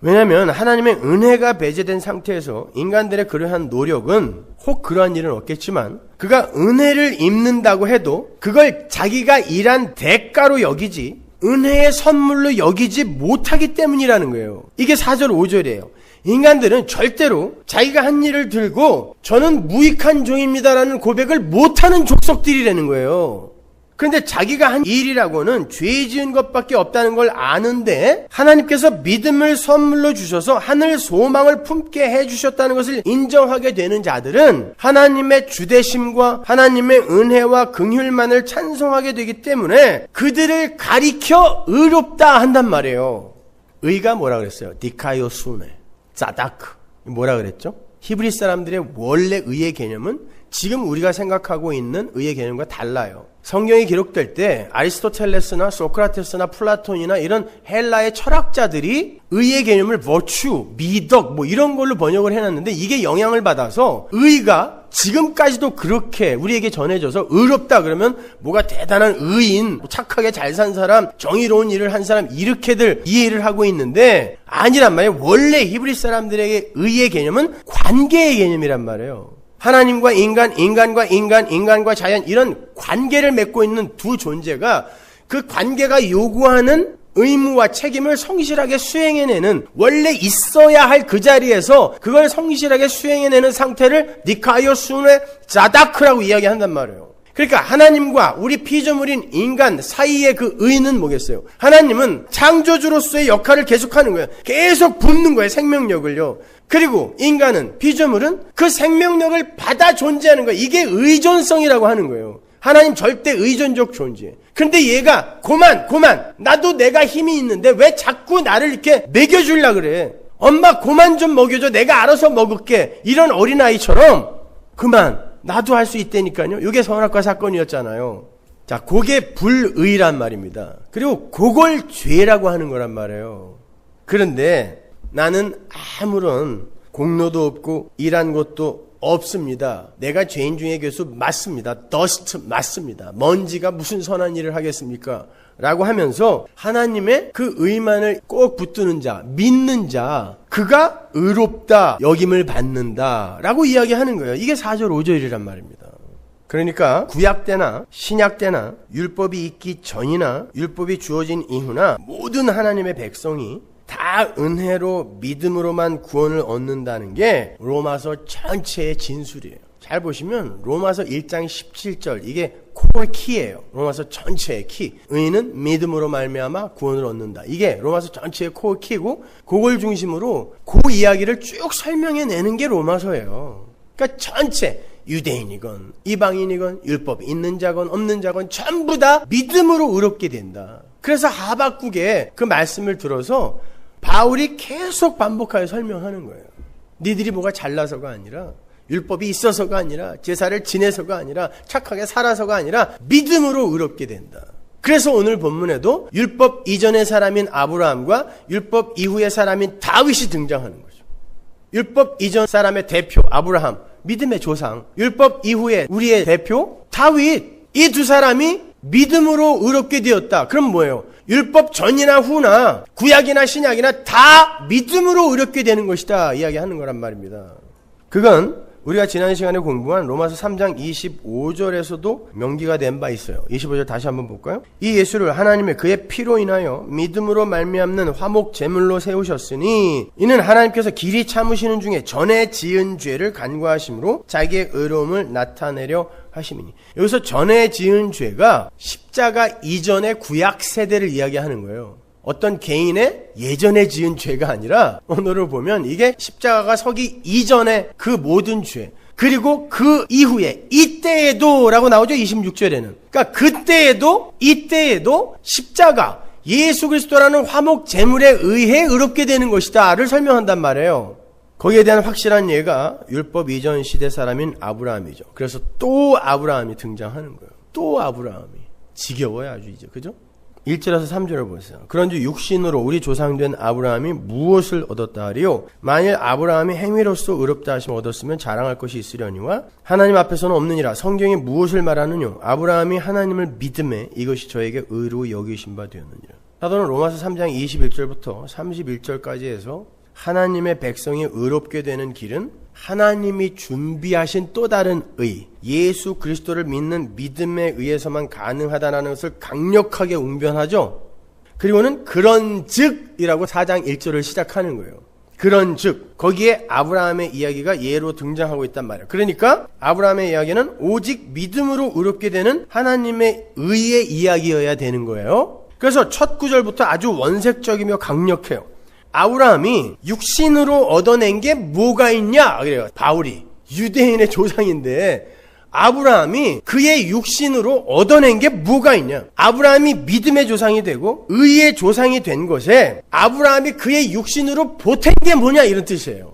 왜냐하면 하나님의 은혜가 배제된 상태에서 인간들의 그러한 노력은 혹 그러한 일은 없겠지만 그가 은혜를 입는다고 해도 그걸 자기가 일한 대가로 여기지 은혜의 선물로 여기지 못하기 때문이라는 거예요. 이게 4절 5절이에요. 인간들은 절대로 자기가 한 일을 들고 저는 무익한 종입니다라는 고백을 못하는 족속들이라는 거예요. 그런데 자기가 한 일이라고는 죄 지은 것밖에 없다는 걸 아는데 하나님께서 믿음을 선물로 주셔서 하늘 소망을 품게 해주셨다는 것을 인정하게 되는 자들은 하나님의 주대심과 하나님의 은혜와 긍휼만을 찬송하게 되기 때문에 그들을 가리켜 의롭다 한단 말이에요. 의가 뭐라 그랬어요? 디카요수네, 짜다크. 뭐라 그랬죠? 히브리 사람들의 원래 의의 개념은 지금 우리가 생각하고 있는 의의 개념과 달라요. 성경이 기록될 때 아리스토텔레스나 소크라테스나 플라톤이나 이런 헬라의 철학자들이 의의 개념을 버추, 미덕 뭐 이런 걸로 번역을 해놨는데 이게 영향을 받아서 의가 지금까지도 그렇게 우리에게 전해져서 의롭다 그러면 뭐가 대단한 의인, 착하게 잘 산 사람, 정의로운 일을 한 사람 이렇게들 이해를 하고 있는데 아니란 말이에요. 원래 히브리 사람들에게 의의 개념은 관계의 개념이란 말이에요. 하나님과 인간, 인간과 인간, 인간과 자연 이런 관계를 맺고 있는 두 존재가 그 관계가 요구하는 의무와 책임을 성실하게 수행해내는 원래 있어야 할 그 자리에서 그걸 성실하게 수행해내는 상태를 니카요순의 자다크라고 이야기한단 말이에요. 그러니까 하나님과 우리 피조물인 인간 사이의 그 의는 뭐겠어요? 하나님은 창조주로서의 역할을 계속하는 거예요. 계속 붓는 거예요. 생명력을요. 그리고 인간은, 피조물은 그 생명력을 받아 존재하는 거예요. 이게 의존성이라고 하는 거예요. 하나님 절대 의존적 존재. 그런데 얘가 고만 나도 내가 힘이 있는데 왜 자꾸 나를 이렇게 먹여주려 그래? 엄마 고만 좀 먹여줘. 내가 알아서 먹을게. 이런 어린아이처럼 그만 나도 할 수 있다니까요. 이게 선악과 사건이었잖아요. 자, 그게 불의란 말입니다. 그리고 그걸 죄라고 하는 거란 말이에요. 그런데 나는 아무런 공로도 없고 일한 것도 없습니다. 내가 죄인 중에 교수 맞습니다. 더스트 맞습니다. 먼지가 무슨 선한 일을 하겠습니까? 라고 하면서 하나님의 그 의만을 꼭 붙드는 자, 믿는 자, 그가 의롭다, 여김을 받는다 라고 이야기하는 거예요. 이게 4절 5절이란 말입니다. 그러니까 구약 때나 신약 때나 율법이 있기 전이나 율법이 주어진 이후나 모든 하나님의 백성이 다 은혜로 믿음으로만 구원을 얻는다는 게 로마서 전체의 진술이에요. 잘 보시면 로마서 1장 17절 이게 코어 키예요. 로마서 전체의 키. 의인은 믿음으로 말미암아 구원을 얻는다. 이게 로마서 전체의 코어 키고 그걸 중심으로 그 이야기를 쭉 설명해내는 게 로마서예요. 그러니까 전체 유대인이건 이방인이건 율법 있는 자건 없는 자건 전부 다 믿음으로 의롭게 된다. 그래서 하박국의 그 말씀을 들어서 바울이 계속 반복하여 설명하는 거예요. 니들이 뭐가 잘나서가 아니라 율법이 있어서가 아니라 제사를 지내서가 아니라 착하게 살아서가 아니라 믿음으로 의롭게 된다. 그래서 오늘 본문에도 율법 이전의 사람인 아브라함과 율법 이후의 사람인 다윗이 등장하는 거죠. 율법 이전 사람의 대표 아브라함, 믿음의 조상. 율법 이후에 우리의 대표 다윗. 이 두 사람이 믿음으로 의롭게 되었다. 그럼 뭐예요? 율법 전이나 후나 구약이나 신약이나 다 믿음으로 의롭게 되는 것이다 이야기하는 거란 말입니다. 그건 우리가 지난 시간에 공부한 로마서 3장 25절에서도 명기가 된 바 있어요. 25절 다시 한번 볼까요? 이 예수를 하나님의 그의 피로 인하여 믿음으로 말미암는 화목 제물로 세우셨으니 이는 하나님께서 길이 참으시는 중에 전에 지은 죄를 간과하심으로 자기의 의로움을 나타내려 하심이니. 여기서 전에 지은 죄가 십자가 이전의 구약 세대를 이야기하는 거예요. 어떤 개인의 예전에 지은 죄가 아니라 오늘을 보면 이게 십자가가 서기 이전의 그 모든 죄, 그리고 그 이후에 이때에도 라고 나오죠. 26절에는. 그러니까 그때에도 이때에도 십자가 예수 그리스도라는 화목 제물에 의해 의롭게 되는 것이다를 설명한단 말이에요. 거기에 대한 확실한 예가 율법 이전 시대 사람인 아브라함이죠. 그래서 또 아브라함이 등장하는 거예요. 또 아브라함이. 지겨워요 아주 이제. 그죠? 1절에서 3절을 보세요. 그런즉 육신으로 우리 조상된 아브라함이 무엇을 얻었다 하리요? 만일 아브라함이 행위로서 의롭다 하심을 얻었으면 자랑할 것이 있으려니와 하나님 앞에서는 없느니라. 성경이 무엇을 말하느뇨? 아브라함이 하나님을 믿음에 이것이 저에게 의로 여기신 바 되었느니라. 사도는 로마서 3장 21절부터 31절까지 해서 하나님의 백성이 의롭게 되는 길은 하나님이 준비하신 또 다른 의, 예수 그리스도를 믿는 믿음에 의해서만 가능하다는 것을 강력하게 웅변하죠. 그리고는 그런즉이라고 4장 1절을 시작하는 거예요. 그런즉 거기에 아브라함의 이야기가 예로 등장하고 있단 말이에요. 그러니까 아브라함의 이야기는 오직 믿음으로 의롭게 되는 하나님의 의의 이야기여야 되는 거예요. 그래서 첫 구절부터 아주 원색적이며 강력해요. 아브라함이 육신으로 얻어낸 게 뭐가 있냐? 그래요. 바울이 유대인의 조상인데 아브라함이 그의 육신으로 얻어낸 게 뭐가 있냐? 아브라함이 믿음의 조상이 되고 의의 조상이 된 것에 아브라함이 그의 육신으로 보탠 게 뭐냐? 이런 뜻이에요.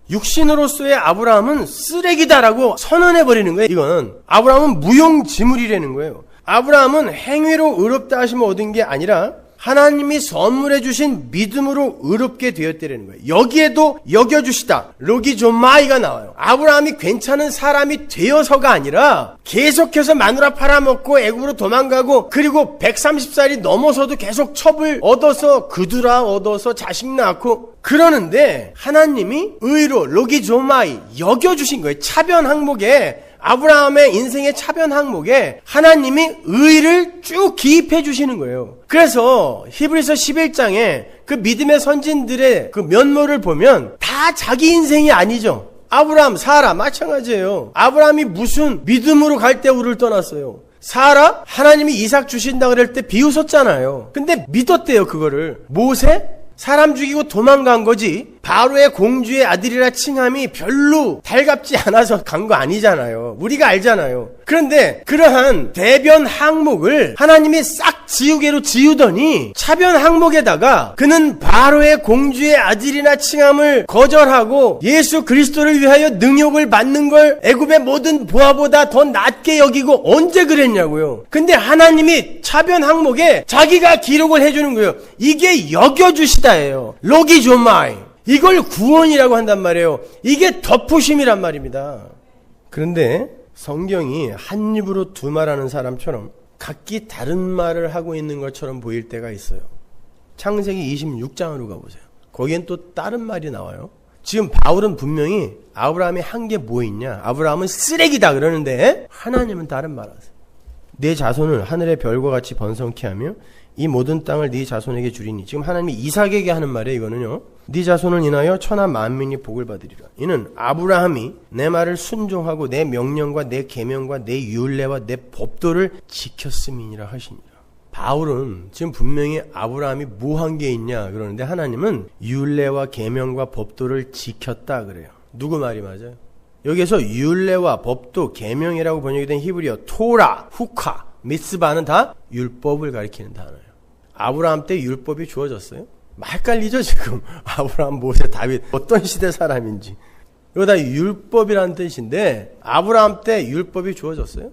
육신으로서의 아브라함은 쓰레기다라고 선언해버리는 거예요. 이건 아브라함은 무용지물이라는 거예요. 아브라함은 행위로 의롭다 하심을 얻은 게 아니라 하나님이 선물해 주신 믿음으로 의롭게 되었다는 거예요. 여기에도 여겨주시다. 로기조마이가 나와요. 아브라함이 괜찮은 사람이 되어서가 아니라 계속해서 마누라 팔아먹고 애굽으로 도망가고 그리고 130살이 넘어서도 계속 첩을 얻어서 그두라 얻어서 자식 낳고 그러는데 하나님이 의로 로기조마이 여겨주신 거예요. 차변 항목에 아브라함의 인생의 차변 항목에 하나님이 의를 쭉 기입해 주시는 거예요. 그래서 히브리서 11장에 그 믿음의 선진들의 그 면모를 보면 다 자기 인생이 아니죠. 아브라함, 사라 마찬가지예요. 아브라함이 무슨 믿음으로 갈대우를 떠났어요. 사라 하나님이 이삭 주신다 그럴 때 비웃었잖아요. 근데 믿었대요 그거를. 모세 사람 죽이고 도망간 거지 바로의 공주의 아들이라 칭함이 별로 달갑지 않아서 간 거 아니잖아요. 우리가 알잖아요. 그런데 그러한 대변 항목을 하나님이 싹 지우개로 지우더니 차변 항목에다가 그는 바로의 공주의 아들이나 칭함을 거절하고 예수 그리스도를 위하여 능욕을 받는 걸 애굽의 모든 부하보다 더 낮게 여기고 언제 그랬냐고요. 근데 하나님이 차변 항목에 자기가 기록을 해주는 거예요. 이게 여겨주시다예요. 로기조마이. 이걸 구원이라고 한단 말이에요. 이게 덮으심이란 말입니다. 그런데 성경이 한 입으로 두 말하는 사람처럼 각기 다른 말을 하고 있는 것처럼 보일 때가 있어요. 창세기 26장으로 가보세요. 거기엔 또 다른 말이 나와요. 지금 바울은 분명히 아브라함이 한 게 뭐 있냐? 아브라함은 쓰레기다 그러는데 하나님은 다른 말 하세요. 내 자손을 하늘의 별과 같이 번성케 하며 이 모든 땅을 네 자손에게 주리니. 지금 하나님이 이삭에게 하는 말이에요. 이거는요. 네 자손을 인하여 천하 만민이 복을 받으리라. 이는 아브라함이 내 말을 순종하고 내 명령과 내 계명과 내 율례와 내 법도를 지켰음이니라 하시니라. 바울은 지금 분명히 아브라함이 뭐 한 게 있냐 그러는데 하나님은 율례와 계명과 법도를 지켰다 그래요. 누구 말이 맞아요? 여기에서 율례와 법도, 계명이라고 번역이 된 히브리어 토라, 후카, 미스바는 다 율법을 가리키는 단어예요. 아브라함 때 율법이 주어졌어요? 헷갈리죠 지금. 아브라함, 모세, 다윗 어떤 시대 사람인지. 이거 다 율법이라는 뜻인데 아브라함 때 율법이 주어졌어요?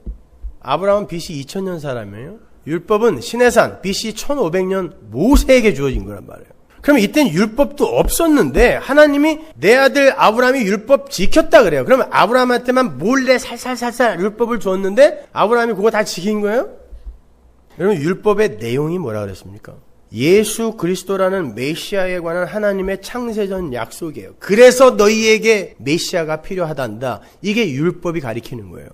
아브라함은 BC 2000년 사람이에요. 율법은 시내산 BC 1500년 모세에게 주어진 거란 말이에요. 그러면 이때는 율법도 없었는데 하나님이 내 아들 아브라함이 율법 지켰다 그래요. 그러면 아브라함한테만 몰래 살살살살 율법을 줬는데 아브라함이 그거 다 지킨 거예요? 여러분 율법의 내용이 뭐라 그랬습니까? 예수 그리스도라는 메시아에 관한 하나님의 창세전 약속이에요. 그래서 너희에게 메시아가 필요하단다. 이게 율법이 가리키는 거예요.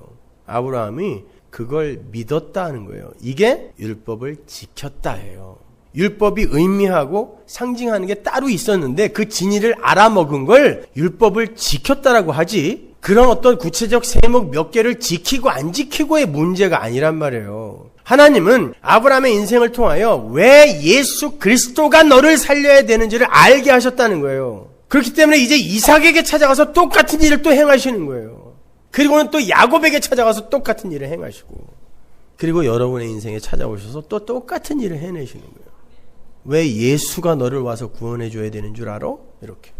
아브라함이 그걸 믿었다는 거예요. 이게 율법을 지켰다예요. 율법이 의미하고 상징하는 게 따로 있었는데 그 진리를 알아먹은 걸 율법을 지켰다라고 하지, 그런 어떤 구체적 세목 몇 개를 지키고 안 지키고의 문제가 아니란 말이에요. 하나님은 아브라함의 인생을 통하여 왜 예수 그리스도가 너를 살려야 되는지를 알게 하셨다는 거예요. 그렇기 때문에 이제 이삭에게 찾아가서 똑같은 일을 또 행하시는 거예요. 그리고는 또 야곱에게 찾아가서 똑같은 일을 행하시고, 그리고 여러분의 인생에 찾아오셔서 또 똑같은 일을 해내시는 거예요. 왜 예수가 너를 와서 구원해 줘야 되는 줄 알아? 이렇게.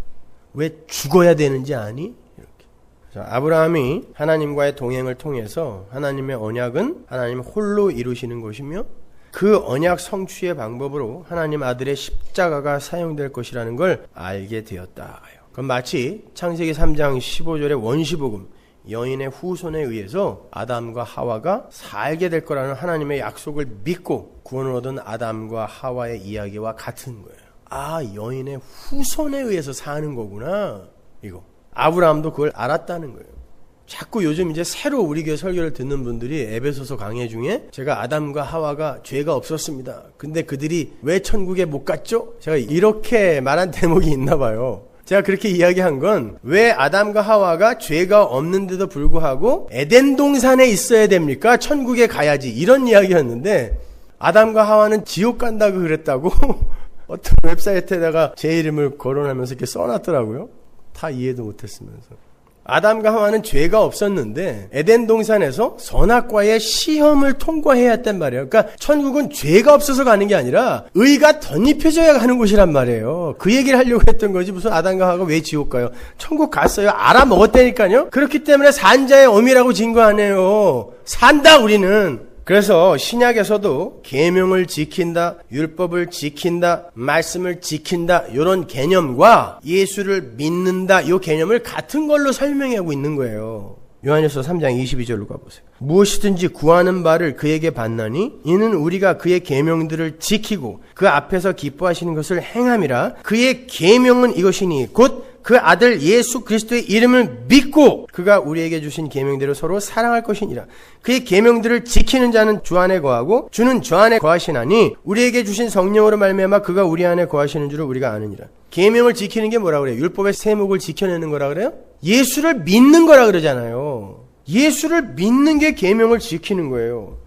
왜 죽어야 되는지 아니? 이렇게. 자, 아브라함이 하나님과의 동행을 통해서 하나님의 언약은 하나님 홀로 이루시는 것이며 그 언약 성취의 방법으로 하나님 아들의 십자가가 사용될 것이라는 걸 알게 되었다. 그건 마치 창세기 3장 15절의 원시복음, 여인의 후손에 의해서 아담과 하와가 살게 될 거라는 하나님의 약속을 믿고 구원을 얻은 아담과 하와의 이야기와 같은 거예요. 아, 여인의 후손에 의해서 사는 거구나. 이거. 아브라함도 그걸 알았다는 거예요. 자꾸 요즘 이제 새로 우리 교회 설교를 듣는 분들이 에베소서 강해 중에 제가 아담과 하와가 죄가 없었습니다. 근데 그들이 왜 천국에 못 갔죠? 제가 이렇게 말한 대목이 있나 봐요. 제가 그렇게 이야기한 건 왜 아담과 하와가 죄가 없는데도 불구하고 에덴 동산에 있어야 됩니까? 천국에 가야지. 이런 이야기였는데 아담과 하와는 지옥 간다고 그랬다고 어떤 웹사이트에다가 제 이름을 거론하면서 이렇게 써놨더라고요. 다 이해도 못했으면서. 아담과 하와는 죄가 없었는데 에덴 동산에서 선악과의 시험을 통과해야 했단 말이에요. 그러니까 천국은 죄가 없어서 가는 게 아니라 의가 덧입혀져야 가는 곳이란 말이에요. 그 얘기를 하려고 했던 거지. 무슨 아담과 하와가 왜 지옥 가요? 천국 갔어요. 알아먹었다니까요. 그렇기 때문에 산자의 어미라고 진 거 아니에요. 산다 우리는. 그래서 신약에서도 계명을 지킨다, 율법을 지킨다, 말씀을 지킨다, 이런 개념과 예수를 믿는다, 이 개념을 같은 걸로 설명하고 있는 거예요. 요한일서 3장 22절로 가보세요. 무엇이든지 구하는 바를 그에게 받나니 이는 우리가 그의 계명들을 지키고 그 앞에서 기뻐하시는 것을 행함이라. 그의 계명은 이것이니 곧 그 아들 예수 그리스도의 이름을 믿고 그가 우리에게 주신 계명대로 서로 사랑할 것이니라. 그의 계명들을 지키는 자는 주 안에 거하고 주는 주 안에 거하시나니 우리에게 주신 성령으로 말미암아 그가 우리 안에 거하시는 줄을 우리가 아느니라. 계명을 지키는 게 뭐라 그래요? 율법의 세목을 지켜내는 거라 그래요? 예수를 믿는 거라 그러잖아요. 예수를 믿는 게 계명을 지키는 거예요.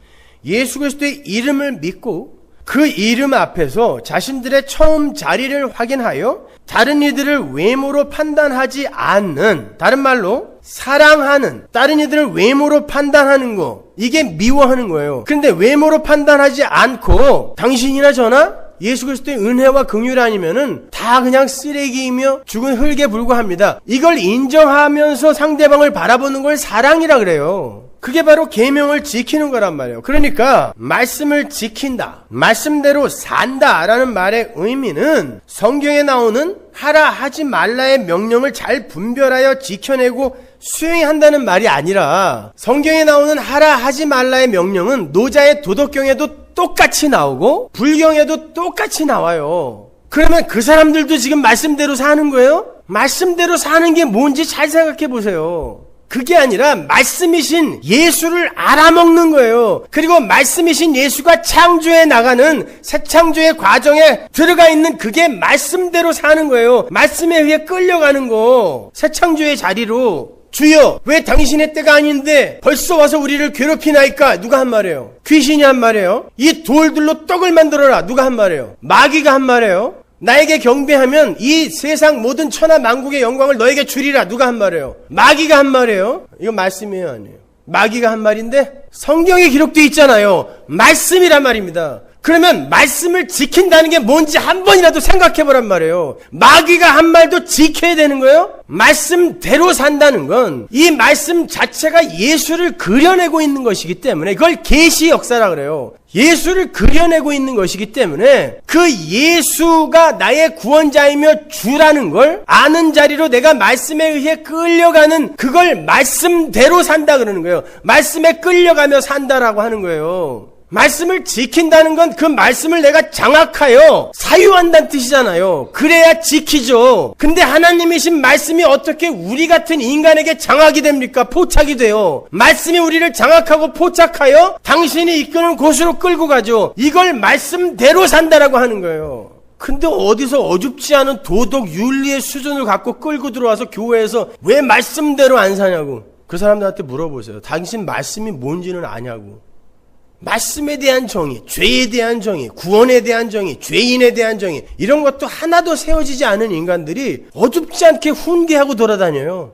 예수 그리스도의 이름을 믿고 그 이름 앞에서 자신들의 처음 자리를 확인하여 다른 이들을 외모로 판단하지 않는, 다른 말로 사랑하는, 다른 이들을 외모로 판단하는 거, 이게 미워하는 거예요. 그런데 외모로 판단하지 않고 당신이나 저나 예수 그리스도의 은혜와 긍휼 아니면은 다 그냥 쓰레기이며 죽은 흙에 불과합니다. 이걸 인정하면서 상대방을 바라보는 걸 사랑이라 그래요. 그게 바로 계명을 지키는 거란 말이에요. 그러니까 말씀을 지킨다, 말씀대로 산다라는 말의 의미는 성경에 나오는 하라 하지 말라의 명령을 잘 분별하여 지켜내고 수행한다는 말이 아니라, 성경에 나오는 하라 하지 말라의 명령은 노자의 도덕경에도 똑같이 나오고 불경에도 똑같이 나와요. 그러면 그 사람들도 지금 말씀대로 사는 거예요? 말씀대로 사는 게 뭔지 잘 생각해 보세요. 그게 아니라 말씀이신 예수를 알아먹는 거예요. 그리고 말씀이신 예수가 창조해 나가는 새 창조의 과정에 들어가 있는 그게 말씀대로 사는 거예요. 말씀에 의해 끌려가는 거. 새 창조의 자리로, 주여 왜 당신의 때가 아닌데 벌써 와서 우리를 괴롭히나이까? 누가 한 말이에요? 귀신이 한 말이에요? 이 돌들로 떡을 만들어라. 누가 한 말이에요? 마귀가 한 말이에요? 나에게 경배하면 이 세상 모든 천하 만국의 영광을 너에게 주리라. 누가 한 말이에요? 마귀가 한 말이에요? 이거 말씀이에요, 아니에요? 마귀가 한 말인데 성경에 기록되어 있잖아요. 말씀이란 말입니다. 그러면 말씀을 지킨다는 게 뭔지 한 번이라도 생각해보란 말이에요. 마귀가 한 말도 지켜야 되는 거예요? 말씀대로 산다는 건 이 말씀 자체가 예수를 그려내고 있는 것이기 때문에, 그걸 계시 역사라 그래요. 예수를 그려내고 있는 것이기 때문에 그 예수가 나의 구원자이며 주라는 걸 아는 자리로 내가 말씀에 의해 끌려가는, 그걸 말씀대로 산다 그러는 거예요. 말씀에 끌려가며 산다라고 하는 거예요. 말씀을 지킨다는 건 그 말씀을 내가 장악하여 사유한다는 뜻이잖아요. 그래야 지키죠. 근데 하나님이신 말씀이 어떻게 우리 같은 인간에게 장악이 됩니까? 포착이 돼요. 말씀이 우리를 장악하고 포착하여 당신이 이끄는 곳으로 끌고 가죠. 이걸 말씀대로 산다라고 하는 거예요. 근데 어디서 어줍지 않은 도덕 윤리의 수준을 갖고 끌고 들어와서 교회에서 왜 말씀대로 안 사냐고 그 사람들한테 물어보세요. 당신 말씀이 뭔지는 아냐고. 말씀에 대한 정의, 죄에 대한 정의, 구원에 대한 정의, 죄인에 대한 정의, 이런 것도 하나도 세워지지 않은 인간들이 어둡지 않게 훈계하고 돌아다녀요.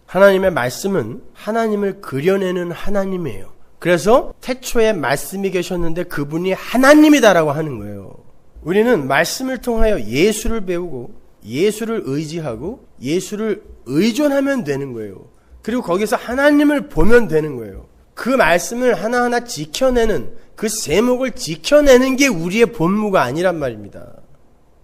하나님의 말씀은 하나님을 그려내는 하나님이에요. 그래서 태초에 말씀이 계셨는데 그분이 하나님이다라고 하는 거예요. 우리는 말씀을 통하여 예수를 배우고 예수를 의지하고 예수를 의존하면 되는 거예요. 그리고 거기서 하나님을 보면 되는 거예요. 그 말씀을 하나하나 지켜내는, 그 세목을 지켜내는 게 우리의 본무가 아니란 말입니다.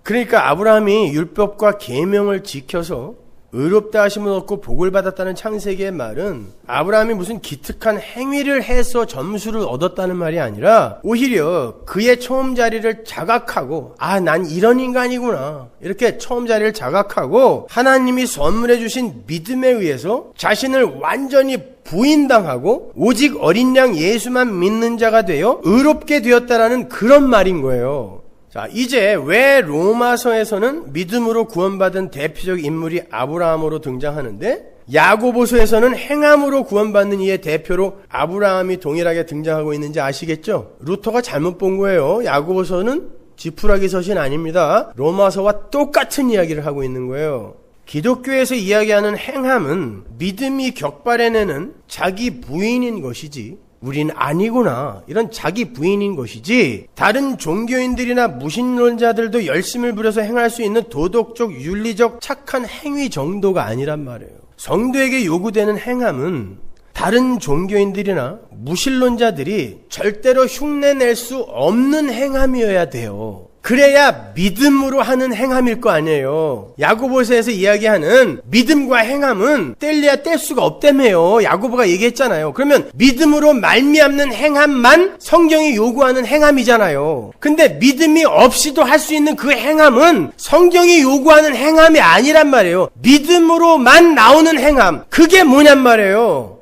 그러니까 아브라함이 율법과 계명을 지켜서 의롭다 하심을 얻고 복을 받았다는 창세기의 말은 아브라함이 무슨 기특한 행위를 해서 점수를 얻었다는 말이 아니라 오히려 그의 처음 자리를 자각하고, 난 이런 인간이구나, 이렇게 처음 자리를 자각하고 하나님이 선물해 주신 믿음에 의해서 자신을 완전히 부인당하고 오직 어린 양 예수만 믿는 자가 되어 의롭게 되었다라는 그런 말인 거예요. 자, 이제 왜 로마서에서는 믿음으로 구원받은 대표적 인물이 아브라함으로 등장하는데 야고보서에서는 행함으로 구원받는 이의 대표로 아브라함이 동일하게 등장하고 있는지 아시겠죠? 루터가 잘못 본 거예요. 야고보서는 지푸라기 서신 아닙니다. 로마서와 똑같은 이야기를 하고 있는 거예요. 기독교에서 이야기하는 행함은 믿음이 격발해내는 자기 부인인 것이지 우린 아니구나, 이런 자기 부인인 것이지 다른 종교인들이나 무신론자들도 열심을 부려서 행할 수 있는 도덕적 윤리적 착한 행위 정도가 아니란 말이에요. 성도에게 요구되는 행함은 다른 종교인들이나 무신론자들이 절대로 흉내낼 수 없는 행함이어야 돼요. 그래야 믿음으로 하는 행함일 거 아니에요. 야고보서에서 이야기하는 믿음과 행함은 뗄래야 뗄 수가 없다며요. 야고보가 얘기했잖아요. 그러면 믿음으로 말미암는 행함만 성경이 요구하는 행함이잖아요. 근데 믿음이 없이도 할 수 있는 그 행함은 성경이 요구하는 행함이 아니란 말이에요. 믿음으로만 나오는 행함, 그게 뭐냔 말이에요.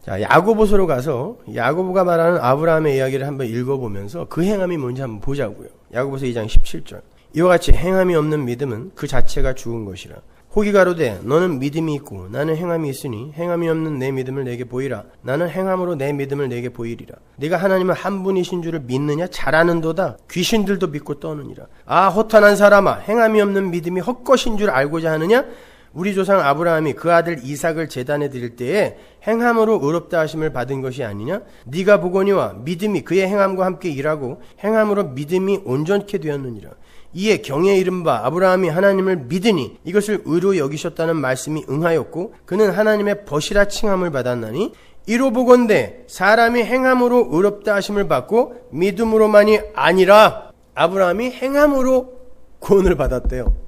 자, 야고보서로 가서 야고보가 말하는 아브라함의 이야기를 한번 읽어보면서 그 행함이 뭔지 한번 보자고요. 야고보서 2장 17절. 이와 같이 행함이 없는 믿음은 그 자체가 죽은 것이라. 혹이 가로되 너는 믿음이 있고 나는 행함이 있으니 행함이 없는 내 믿음을 내게 보이라. 나는 행함으로 내 믿음을 내게 보이리라. 네가 하나님은 한 분이신 줄을 믿느냐? 잘하는도다. 귀신들도 믿고 떠느니라. 아 허탄한 사람아, 행함이 없는 믿음이 헛것인 줄 알고자 하느냐? 우리 조상 아브라함이 그 아들 이삭을 제단에 드릴 때에 행함으로 의롭다 하심을 받은 것이 아니냐? 네가 보거니와 믿음이 그의 행함과 함께 일하고 행함으로 믿음이 온전케 되었느니라. 이에 경에 이른 바 아브라함이 하나님을 믿으니 이것을 의로 여기셨다는 말씀이 응하였고 그는 하나님의 벗이라 칭함을 받았나니 이로 보건대 사람이 행함으로 의롭다 하심을 받고 믿음으로만이 아니라 아브라함이 행함으로 구원을 받았대요.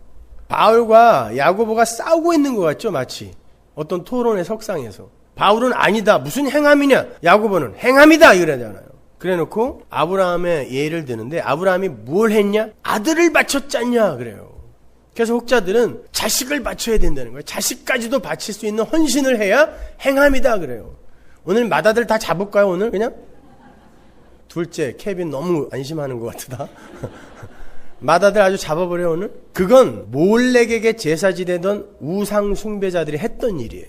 바울과 야고보가 싸우고 있는 것 같죠, 마치 어떤 토론의 석상에서. 바울은 아니다, 무슨 행함이냐, 야고보는 행함이다 이러잖아요. 그래놓고 아브라함의 예를 드는데 아브라함이 뭘 했냐? 아들을 바쳤잖냐 그래요. 그래서 혹자들은 자식을 바쳐야 된다는 거예요. 자식까지도 바칠 수 있는 헌신을 해야 행함이다 그래요. 오늘 맏아들 다 잡을까요? 오늘 그냥? 둘째 케빈 너무 안심하는 것 같다. 맏아들 아주 잡아버려 오늘? 그건 몰렉에게 제사지되던 우상 숭배자들이 했던 일이에요.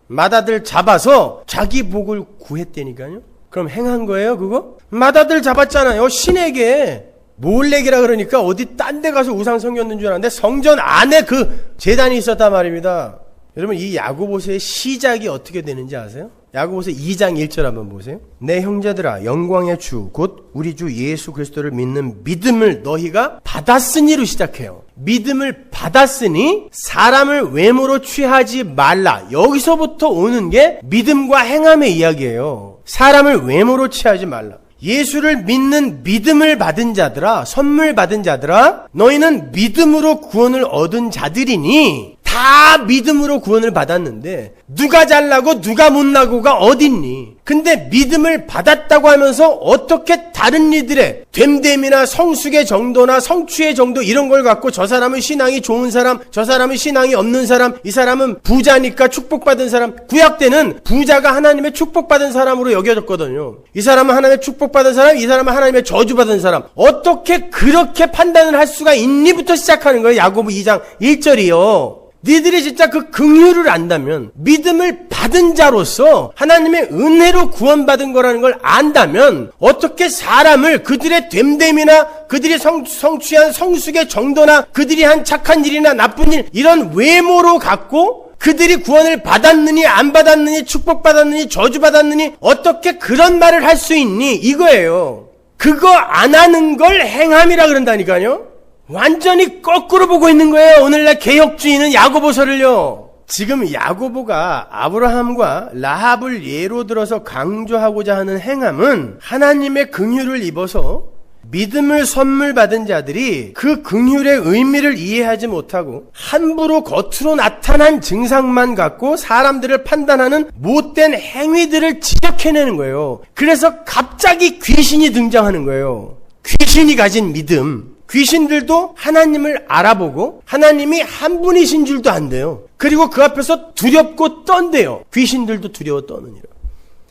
맏아들 잡아서 자기 복을 구했다니까요. 그럼 행한 거예요 그거? 맏아들 잡았잖아요. 신에게. 몰렉이라 그러니까 어디 딴 데 가서 우상 섬겼는 줄 알았는데 성전 안에 그 제단이 있었단 말입니다. 여러분 이 야고보서의 시작이 어떻게 되는지 아세요? 야고보서 2장 1절 한번 보세요. 내 형제들아 영광의 주 곧 우리 주 예수 그리스도를 믿는 믿음을 너희가 받았으니로 시작해요. 믿음을 받았으니 사람을 외모로 취하지 말라. 여기서부터 오는 게 믿음과 행함의 이야기예요. 사람을 외모로 취하지 말라. 예수를 믿는 믿음을 받은 자들아, 선물 받은 자들아, 너희는 믿음으로 구원을 얻은 자들이니 다 믿음으로 구원을 받았는데 누가 잘나고 누가 못나고가 어딨니? 근데 믿음을 받았다고 하면서 어떻게 다른 이들의 됨됨이나 성숙의 정도나 성취의 정도 이런 걸 갖고 저 사람은 신앙이 좋은 사람, 저 사람은 신앙이 없는 사람, 이 사람은 부자니까 축복받은 사람. 구약 때는 부자가 하나님의 축복받은 사람으로 여겨졌거든요. 이 사람은 하나님의 축복받은 사람, 이 사람은 하나님의 저주받은 사람. 어떻게 그렇게 판단을 할 수가 있니부터 시작하는 거예요. 야고보 2장 1절이요. 니들이 진짜 그 긍휼을 안다면, 믿음을 받은 자로서 하나님의 은혜로 구원받은 거라는 걸 안다면 어떻게 사람을 그들의 됨됨이나 그들이 성취한 성숙의 정도나 그들이 한 착한 일이나 나쁜 일 이런 외모로 갖고 그들이 구원을 받았느니 안 받았느니 축복받았느니 저주받았느니 어떻게 그런 말을 할 수 있니? 이거예요. 그거 안 하는 걸 행함이라 그런다니까요. 완전히 거꾸로 보고 있는 거예요. 오늘날 개혁주의는 야고보서를요. 지금 야고보가 아브라함과 라합을 예로 들어서 강조하고자 하는 행함은 하나님의 긍휼을 입어서 믿음을 선물 받은 자들이 그 긍휼의 의미를 이해하지 못하고 함부로 겉으로 나타난 증상만 갖고 사람들을 판단하는 못된 행위들을 지적해내는 거예요. 그래서 갑자기 귀신이 등장하는 거예요. 귀신이 가진 믿음. 귀신들도 하나님을 알아보고 하나님이 한 분이신 줄도 안돼요. 그리고 그 앞에서 두렵고 떤대요. 귀신들도 두려워 떠느니라.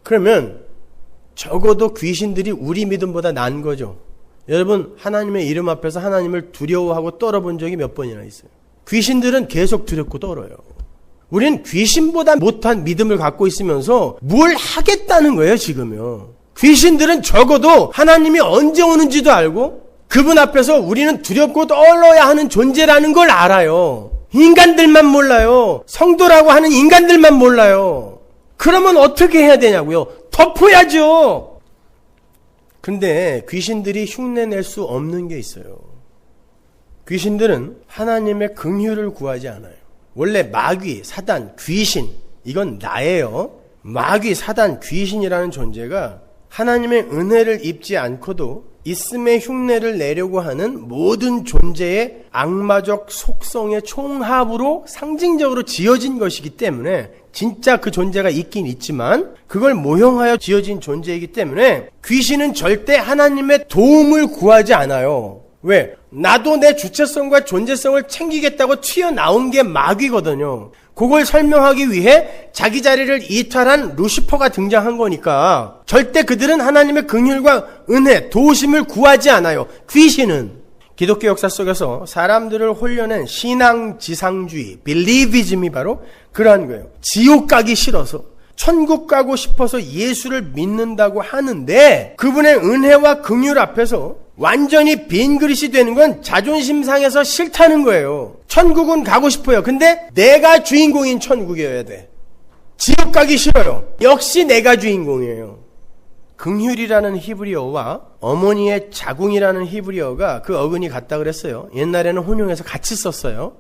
그러면 적어도 귀신들이 우리 믿음보다 나은 거죠. 여러분 하나님의 이름 앞에서 하나님을 두려워하고 떨어본 적이 몇 번이나 있어요. 귀신들은 계속 두렵고 떨어요. 우리는 귀신보다 못한 믿음을 갖고 있으면서 뭘 하겠다는 거예요 지금요. 귀신들은 적어도 하나님이 언제 오는지도 알고 그분 앞에서 우리는 두렵고 떨어야 하는 존재라는 걸 알아요. 인간들만 몰라요. 성도라고 하는 인간들만 몰라요. 그러면 어떻게 해야 되냐고요? 덮어야죠. 근데 귀신들이 흉내낼 수 없는 게 있어요. 귀신들은 하나님의 긍휼을 구하지 않아요. 원래 마귀, 사단, 귀신 이건 나예요. 마귀, 사단, 귀신이라는 존재가 하나님의 은혜를 입지 않고도 있음의 흉내를 내려고 하는 모든 존재의 악마적 속성의 총합으로 상징적으로 지어진 것이기 때문에 진짜 그 존재가 있긴 있지만 그걸 모형하여 지어진 존재이기 때문에 귀신은 절대 하나님의 도움을 구하지 않아요. 왜? 나도 내 주체성과 존재성을 챙기겠다고 튀어나온 게 마귀거든요. 그걸 설명하기 위해 자기 자리를 이탈한 루시퍼가 등장한 거니까 절대 그들은 하나님의 긍휼과 은혜, 도우심을 구하지 않아요. 기독교 역사 속에서 사람들을 홀려낸 신앙지상주의, 빌리비즘이 바로 그러한 거예요. 지옥 가기 싫어서, 천국 가고 싶어서 예수를 믿는다고 하는데 그분의 은혜와 긍휼 앞에서 완전히 빈 그릇이 되는 건 자존심 상해서 싫다는 거예요. 천국은 가고 싶어요. 근데 내가 주인공인 천국이어야 돼. 지옥 가기 싫어요. 역시 내가 주인공이에요. 긍휼이라는 히브리어와 어머니의 자궁이라는 히브리어가 그 어근이 같다 그랬어요. 옛날에는 혼용해서 같이 썼어요.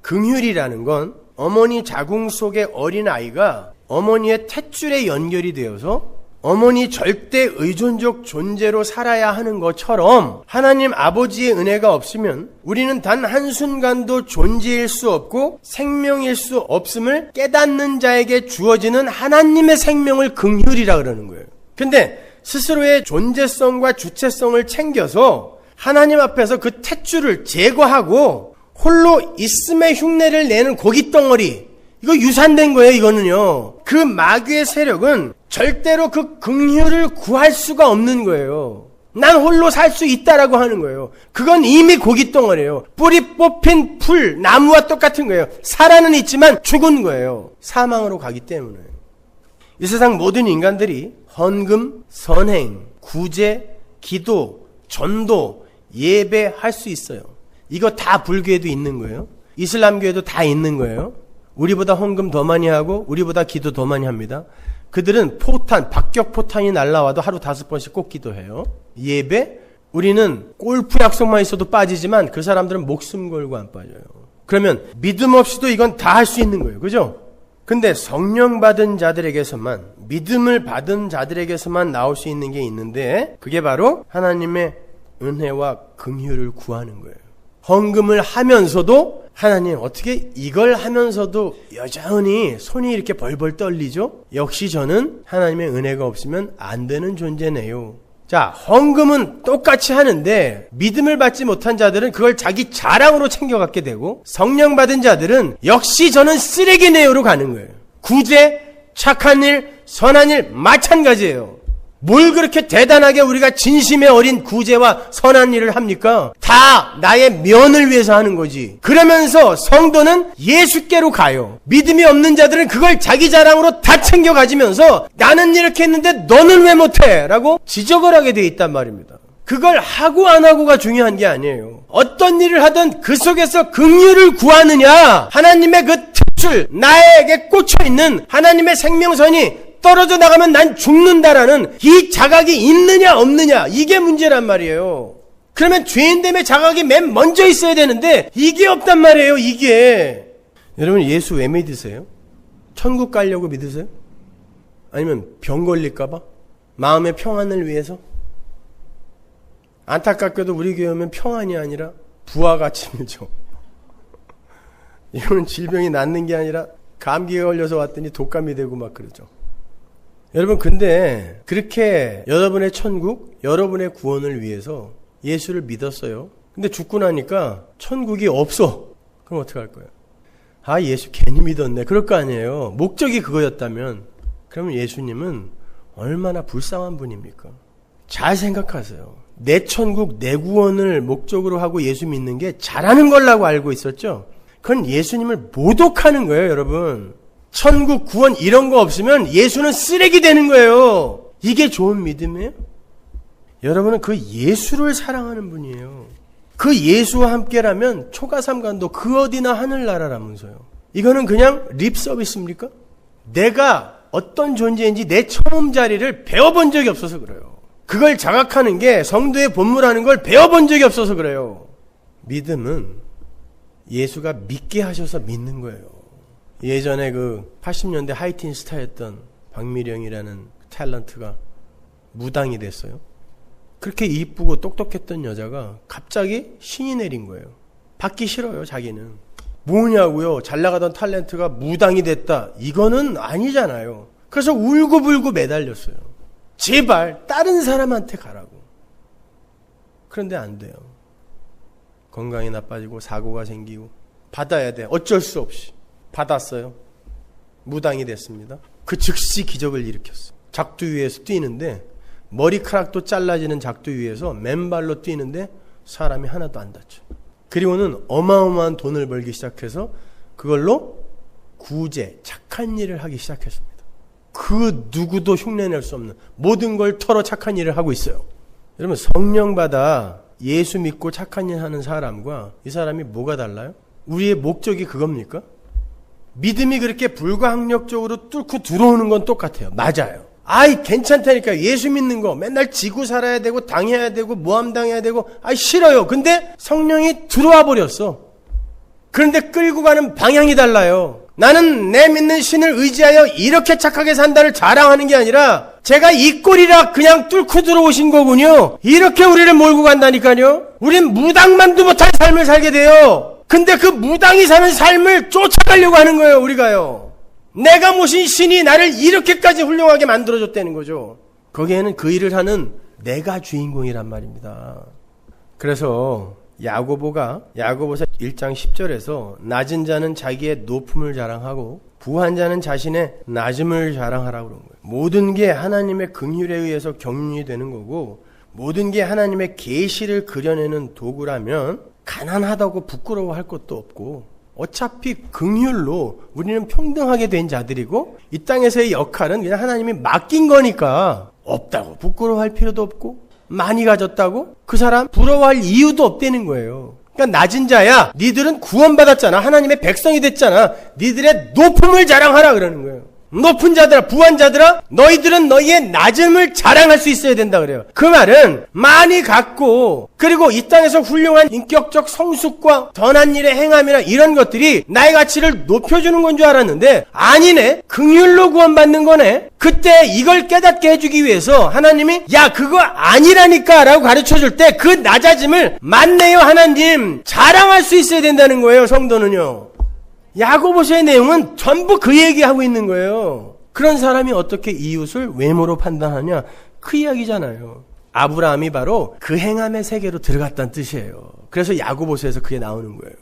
긍휼이라는 건 어머니 자궁 속의 어린아이가 어머니의 탯줄에 연결이 되어서 어머니 절대 의존적 존재로 살아야 하는 것처럼 하나님 아버지의 은혜가 없으면 우리는 단 한순간도 존재일 수 없고 생명일 수 없음을 깨닫는 자에게 주어지는 하나님의 생명을 긍휼이라 그러는 거예요. 근데 스스로의 존재성과 주체성을 챙겨서 하나님 앞에서 그 탯줄을 제거하고 홀로 있음의 흉내를 내는 고깃덩어리, 이거 유산된 거예요. 이거는요. 그 마귀의 세력은 절대로 그 긍휼을 구할 수가 없는 거예요. 난 홀로 살 수 있다라고 하는 거예요. 그건 이미 고깃덩어리예요. 뿌리 뽑힌 풀, 나무와 똑같은 거예요. 살아는 있지만 죽은 거예요. 사망으로 가기 때문에. 이 세상 모든 인간들이 헌금, 선행, 구제, 기도, 전도, 예배 할 수 있어요. 이거 다 불교에도 있는 거예요. 이슬람교에도 다 있는 거예요. 우리보다 헌금 더 많이 하고 우리보다 기도 더 많이 합니다. 그들은 포탄, 박격 포탄이 날라와도 하루 5번씩 꼭 기도해요. 예배? 우리는 골프 약속만 있어도 빠지지만 그 사람들은 목숨 걸고 안 빠져요. 그러면 믿음 없이도 이건 다 할 수 있는 거예요. 그죠? 근데 성령 받은 자들에게서만, 믿음을 받은 자들에게서만 나올 수 있는 게 있는데 그게 바로 하나님의 은혜와 긍휼을 구하는 거예요. 헌금을 하면서도 하나님 어떻게 이걸 하면서도 여전히 손이 이렇게 벌벌 떨리죠? 역시 저는 하나님의 은혜가 없으면 안 되는 존재네요. 자, 헌금은 똑같이 하는데 믿음을 받지 못한 자들은 그걸 자기 자랑으로 챙겨갖게 되고 성령 받은 자들은 역시 저는 쓰레기네요로 가는 거예요. 구제, 착한 일, 선한 일 마찬가지예요. 뭘 그렇게 대단하게 우리가 진심에 어린 구제와 선한 일을 합니까? 다 나의 면을 위해서 하는 거지. 그러면서 성도는 예수께로 가요. 믿음이 없는 자들은 그걸 자기 자랑으로 다 챙겨 가지면서 나는 이렇게 했는데 너는 왜 못해? 라고 지적을 하게 돼 있단 말입니다. 그걸 하고 안 하고가 중요한 게 아니에요. 어떤 일을 하든 그 속에서 긍휼을 구하느냐, 하나님의 그 특출, 나에게 꽂혀있는 하나님의 생명선이 떨어져 나가면 난 죽는다라는 이 자각이 있느냐 없느냐, 이게 문제란 말이에요. 그러면 죄인됨의 자각이 맨 먼저 있어야 되는데 이게 없단 말이에요. 이게. 여러분 예수 왜 믿으세요? 천국 가려고 믿으세요? 아니면 병 걸릴까 봐? 마음의 평안을 위해서? 안타깝게도 우리 교회 오면 평안이 아니라 부하같이 밀죠. 이거는 질병이 낫는 게 아니라 감기에 걸려서 왔더니 독감이 되고 막 그러죠. 여러분 근데 그렇게 여러분의 천국, 여러분의 구원을 위해서 예수를 믿었어요. 근데 죽고 나니까 천국이 없어. 그럼 어떡할 거예요? 아, 예수 괜히 믿었네. 그럴 거 아니에요. 목적이 그거였다면. 그러면 예수님은 얼마나 불쌍한 분입니까? 잘 생각하세요. 내 천국, 내 구원을 목적으로 하고 예수 믿는 게 잘하는 걸라고 알고 있었죠? 그건 예수님을 모독하는 거예요, 여러분. 천국, 구원 이런 거 없으면 예수는 쓰레기 되는 거예요. 이게 좋은 믿음이에요? 여러분은 그 예수를 사랑하는 분이에요. 그 예수와 함께라면 초가삼간도 그 어디나 하늘나라라면서요. 이거는 그냥 립 서비스입니까? 내가 어떤 존재인지 내 처음 자리를 배워본 적이 없어서 그래요. 그걸 자각하는 게 성도의 본무라는 걸 배워본 적이 없어서 그래요. 믿음은 예수가 믿게 하셔서 믿는 거예요. 예전에 그 80년대 하이틴 스타였던 박미령이라는 탤런트가 무당이 됐어요. 그렇게 이쁘고 똑똑했던 여자가 갑자기 신이 내린 거예요. 받기 싫어요, 자기는. 뭐냐고요? 잘 나가던 탤런트가 무당이 됐다. 이거는 아니잖아요. 그래서 울고불고 매달렸어요. 제발 다른 사람한테 가라고. 그런데 안 돼요. 건강이 나빠지고 사고가 생기고 받아야 돼. 어쩔 수 없이. 받았어요. 무당이 됐습니다. 그 즉시 기적을 일으켰어요. 작두 위에서 뛰는데 머리카락도 잘라지는 작두 위에서 맨발로 뛰는데 사람이 하나도 안 다쳐. 그리고는 어마어마한 돈을 벌기 시작해서 그걸로 구제, 착한 일을 하기 시작했습니다. 그 누구도 흉내낼 수 없는 모든 걸 털어 착한 일을 하고 있어요. 여러분, 성령 받아 예수 믿고 착한 일 하는 사람과 이 사람이 뭐가 달라요? 우리의 목적이 그겁니까? 믿음이 그렇게 불가항력적으로 뚫고 들어오는 건 똑같아요. 맞아요. 아이 괜찮다니까. 예수 믿는 거 맨날 지고 살아야 되고 당해야 되고 모함당해야 되고 싫어요. 근데 성령이 들어와 버렸어. 그런데 끌고 가는 방향이 달라요. 나는 내 믿는 신을 의지하여 이렇게 착하게 산다를 자랑하는 게 아니라 제가 이 꼴이라 그냥 뚫고 들어오신 거군요. 이렇게 우리를 몰고 간다니까요. 우린 무당만도 못할 삶을 살게 돼요. 근데 그 무당이 사는 삶을 쫓아가려고 하는 거예요. 우리가요. 내가 모신 신이 나를 이렇게까지 훌륭하게 만들어줬다는 거죠. 거기에는 그 일을 하는 내가 주인공이란 말입니다. 그래서 야고보서 1장 10절에서 낮은 자는 자기의 높음을 자랑하고 부한 자는 자신의 낮음을 자랑하라고 그런 거예요. 모든 게 하나님의 긍휼에 의해서 경륜이 되는 거고 모든 게 하나님의 계시를 그려내는 도구라면 가난하다고 부끄러워할 것도 없고 어차피 긍휼로 우리는 평등하게 된 자들이고 이 땅에서의 역할은 그냥 하나님이 맡긴 거니까 없다고 부끄러워할 필요도 없고 많이 가졌다고 그 사람 부러워할 이유도 없다는 거예요. 그러니까 낮은 자야, 니들은 구원받았잖아. 하나님의 백성이 됐잖아. 니들의 높음을 자랑하라 그러는 거예요. 높은 자들아, 부한 자들아, 너희들은 너희의 낮음을 자랑할 수 있어야 된다 그래요. 그 말은 많이 갖고 그리고 이 땅에서 훌륭한 인격적 성숙과 선한 일의 행함이나 이런 것들이 나의 가치를 높여주는 건 줄 알았는데 아니네. 긍휼로 구원받는 거네. 그때 이걸 깨닫게 해주기 위해서 하나님이 야 그거 아니라니까 라고 가르쳐줄 때 그 낮아짐을 맞네요 하나님 자랑할 수 있어야 된다는 거예요. 성도는요. 야고보서의 내용은 전부 그 얘기하고 있는 거예요. 그런 사람이 어떻게 이웃을 외모로 판단하냐? 그 이야기잖아요. 아브라함이 바로 그 행함의 세계로 들어갔다는 뜻이에요. 그래서 야고보서에서 그게 나오는 거예요.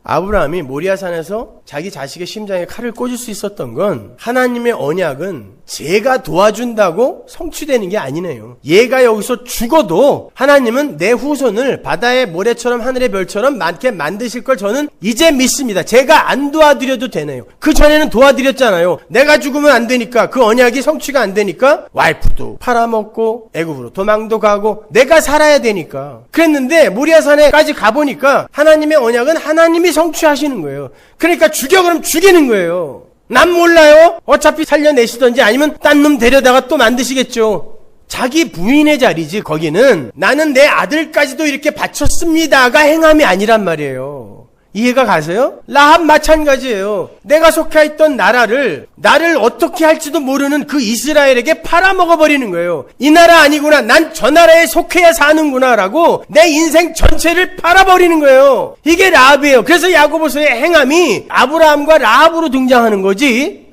아브라함이 모리아산에서 자기 자식의 심장에 칼을 꽂을 수 있었던 건 하나님의 언약은 제가 도와준다고 성취되는 게 아니네요. 얘가 여기서 죽어도 하나님은 내 후손을 바다의 모래처럼 하늘의 별처럼 많게 만드실 걸 저는 이제 믿습니다. 제가 안 도와드려도 되네요. 그 전에는 도와드렸잖아요. 내가 죽으면 안 되니까 그 언약이 성취가 안 되니까 와이프도 팔아먹고 애굽으로 도망도 가고 내가 살아야 되니까 그랬는데 모리아산에까지 가보니까 하나님의 언약은 하나님이 성취하시는 거예요. 그러니까 죽여 그럼 죽이는 거예요. 난 몰라요. 어차피 살려내시던지 아니면 딴 놈 데려다가 또 만드시겠죠. 자기 부인의 자리지. 거기는 나는 내 아들까지도 이렇게 바쳤습니다가 행함이 아니란 말이에요. 이해가 가세요? 라합 마찬가지예요. 내가 속해 있던 나를 어떻게 할지도 모르는 그 이스라엘에게 팔아먹어버리는 거예요. 이 나라 아니구나. 난 저 나라에 속해야 사는구나 라고 내 인생 전체를 팔아버리는 거예요. 이게 라합이에요. 그래서 야고보서의 행함이 아브라함과 라합으로 등장하는 거지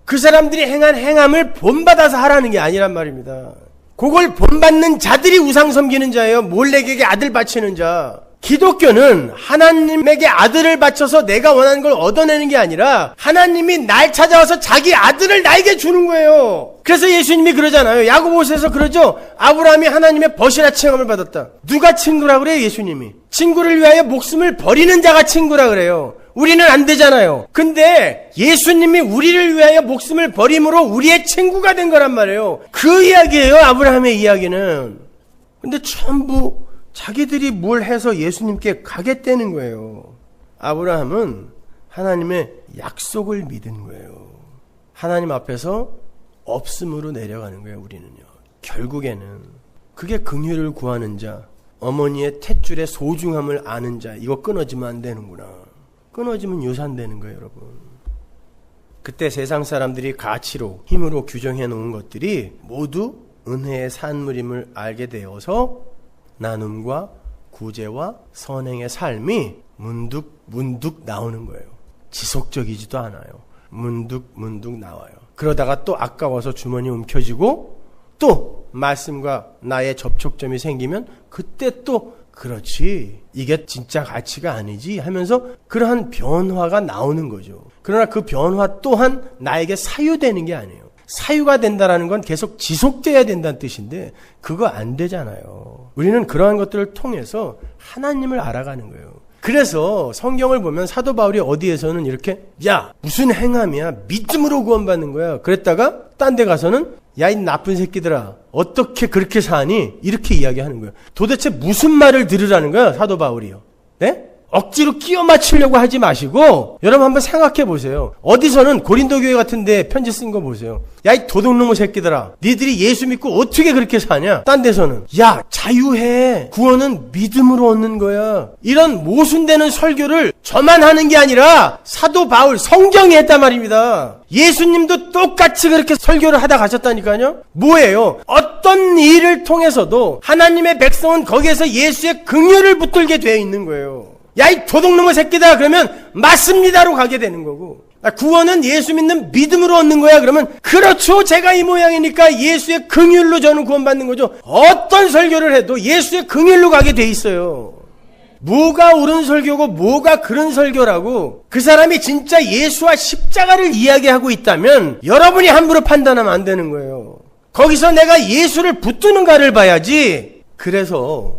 그 사람들이 행한 행함을 본받아서 하라는 게 아니란 말입니다. 그걸 본받는 자들이 우상 섬기는 자예요. 몰렉에게 아들 바치는 자. 기독교는 하나님에게 아들을 바쳐서 내가 원하는 걸 얻어내는 게 아니라 하나님이 날 찾아와서 자기 아들을 나에게 주는 거예요. 그래서 예수님이 그러잖아요. 야고보서에서 그러죠. 아브라함이 하나님의 벗이라 칭함을 받았다. 누가 친구라 그래요? 예수님이. 친구를 위하여 목숨을 버리는 자가 친구라 그래요. 우리는 안 되잖아요. 근데 예수님이 우리를 위하여 목숨을 버림으로 우리의 친구가 된 거란 말이에요. 그 이야기예요. 아브라함의 이야기는. 근데 전부 자기들이 뭘 해서 예수님께 가겠다는 거예요. 아브라함은 하나님의 약속을 믿은 거예요. 하나님 앞에서 없음으로 내려가는 거예요. 우리는요. 결국에는 그게 긍휼을 구하는 자, 어머니의 탯줄의 소중함을 아는 자. 이거 끊어지면 안 되는구나. 끊어지면 유산되는 거예요. 여러분. 그때 세상 사람들이 가치로 힘으로 규정해 놓은 것들이 모두 은혜의 산물임을 알게 되어서 나눔과 구제와 선행의 삶이 문득 나오는 거예요. 지속적이지도 않아요. 문득 나와요. 그러다가 또 아까워서 주머니 움켜쥐고 또 말씀과 나의 접촉점이 생기면 그때 또 그렇지 이게 진짜 가치가 아니지 하면서 그러한 변화가 나오는 거죠. 그러나 그 변화 또한 나에게 사유되는 게 아니에요. 사유가 된다라는 건 계속 지속돼야 된다는 뜻인데 그거 안 되잖아요. 우리는 그러한 것들을 통해서 하나님을 알아가는 거예요. 그래서 성경을 보면 사도 바울이 어디에서는 이렇게 야 무슨 행함이야 믿음으로 구원받는 거야 그랬다가 딴 데 가서는 야 이 나쁜 새끼들아 어떻게 그렇게 사니 이렇게 이야기하는 거예요. 도대체 무슨 말을 들으라는 거야 사도 바울이요. 네? 억지로 끼워 맞추려고 하지 마시고 여러분 한번 생각해 보세요. 어디서는 고린도 교회 같은 데 편지 쓴 거 보세요. 야 이 도둑놈의 새끼들아 니들이 예수 믿고 어떻게 그렇게 사냐. 딴 데서는 야 자유해 구원은 믿음으로 얻는 거야. 이런 모순되는 설교를 저만 하는 게 아니라 사도 바울 성경이 했단 말입니다. 예수님도 똑같이 그렇게 설교를 하다 가셨다니까요. 뭐예요? 어떤 일을 통해서도 하나님의 백성은 거기에서 예수의 긍휼을 붙들게 되어 있는 거예요. 야, 이 도둑놈의 새끼다! 그러면, 맞습니다로 가게 되는 거고. 구원은 예수 믿는 믿음으로 얻는 거야. 그러면, 그렇죠. 제가 이 모양이니까 예수의 긍휼로 저는 구원받는 거죠. 어떤 설교를 해도 예수의 긍휼로 가게 돼 있어요. 뭐가 옳은 설교고, 뭐가 그런 설교라고, 그 사람이 진짜 예수와 십자가를 이야기하고 있다면, 여러분이 함부로 판단하면 안 되는 거예요. 거기서 내가 예수를 붙드는가를 봐야지. 그래서,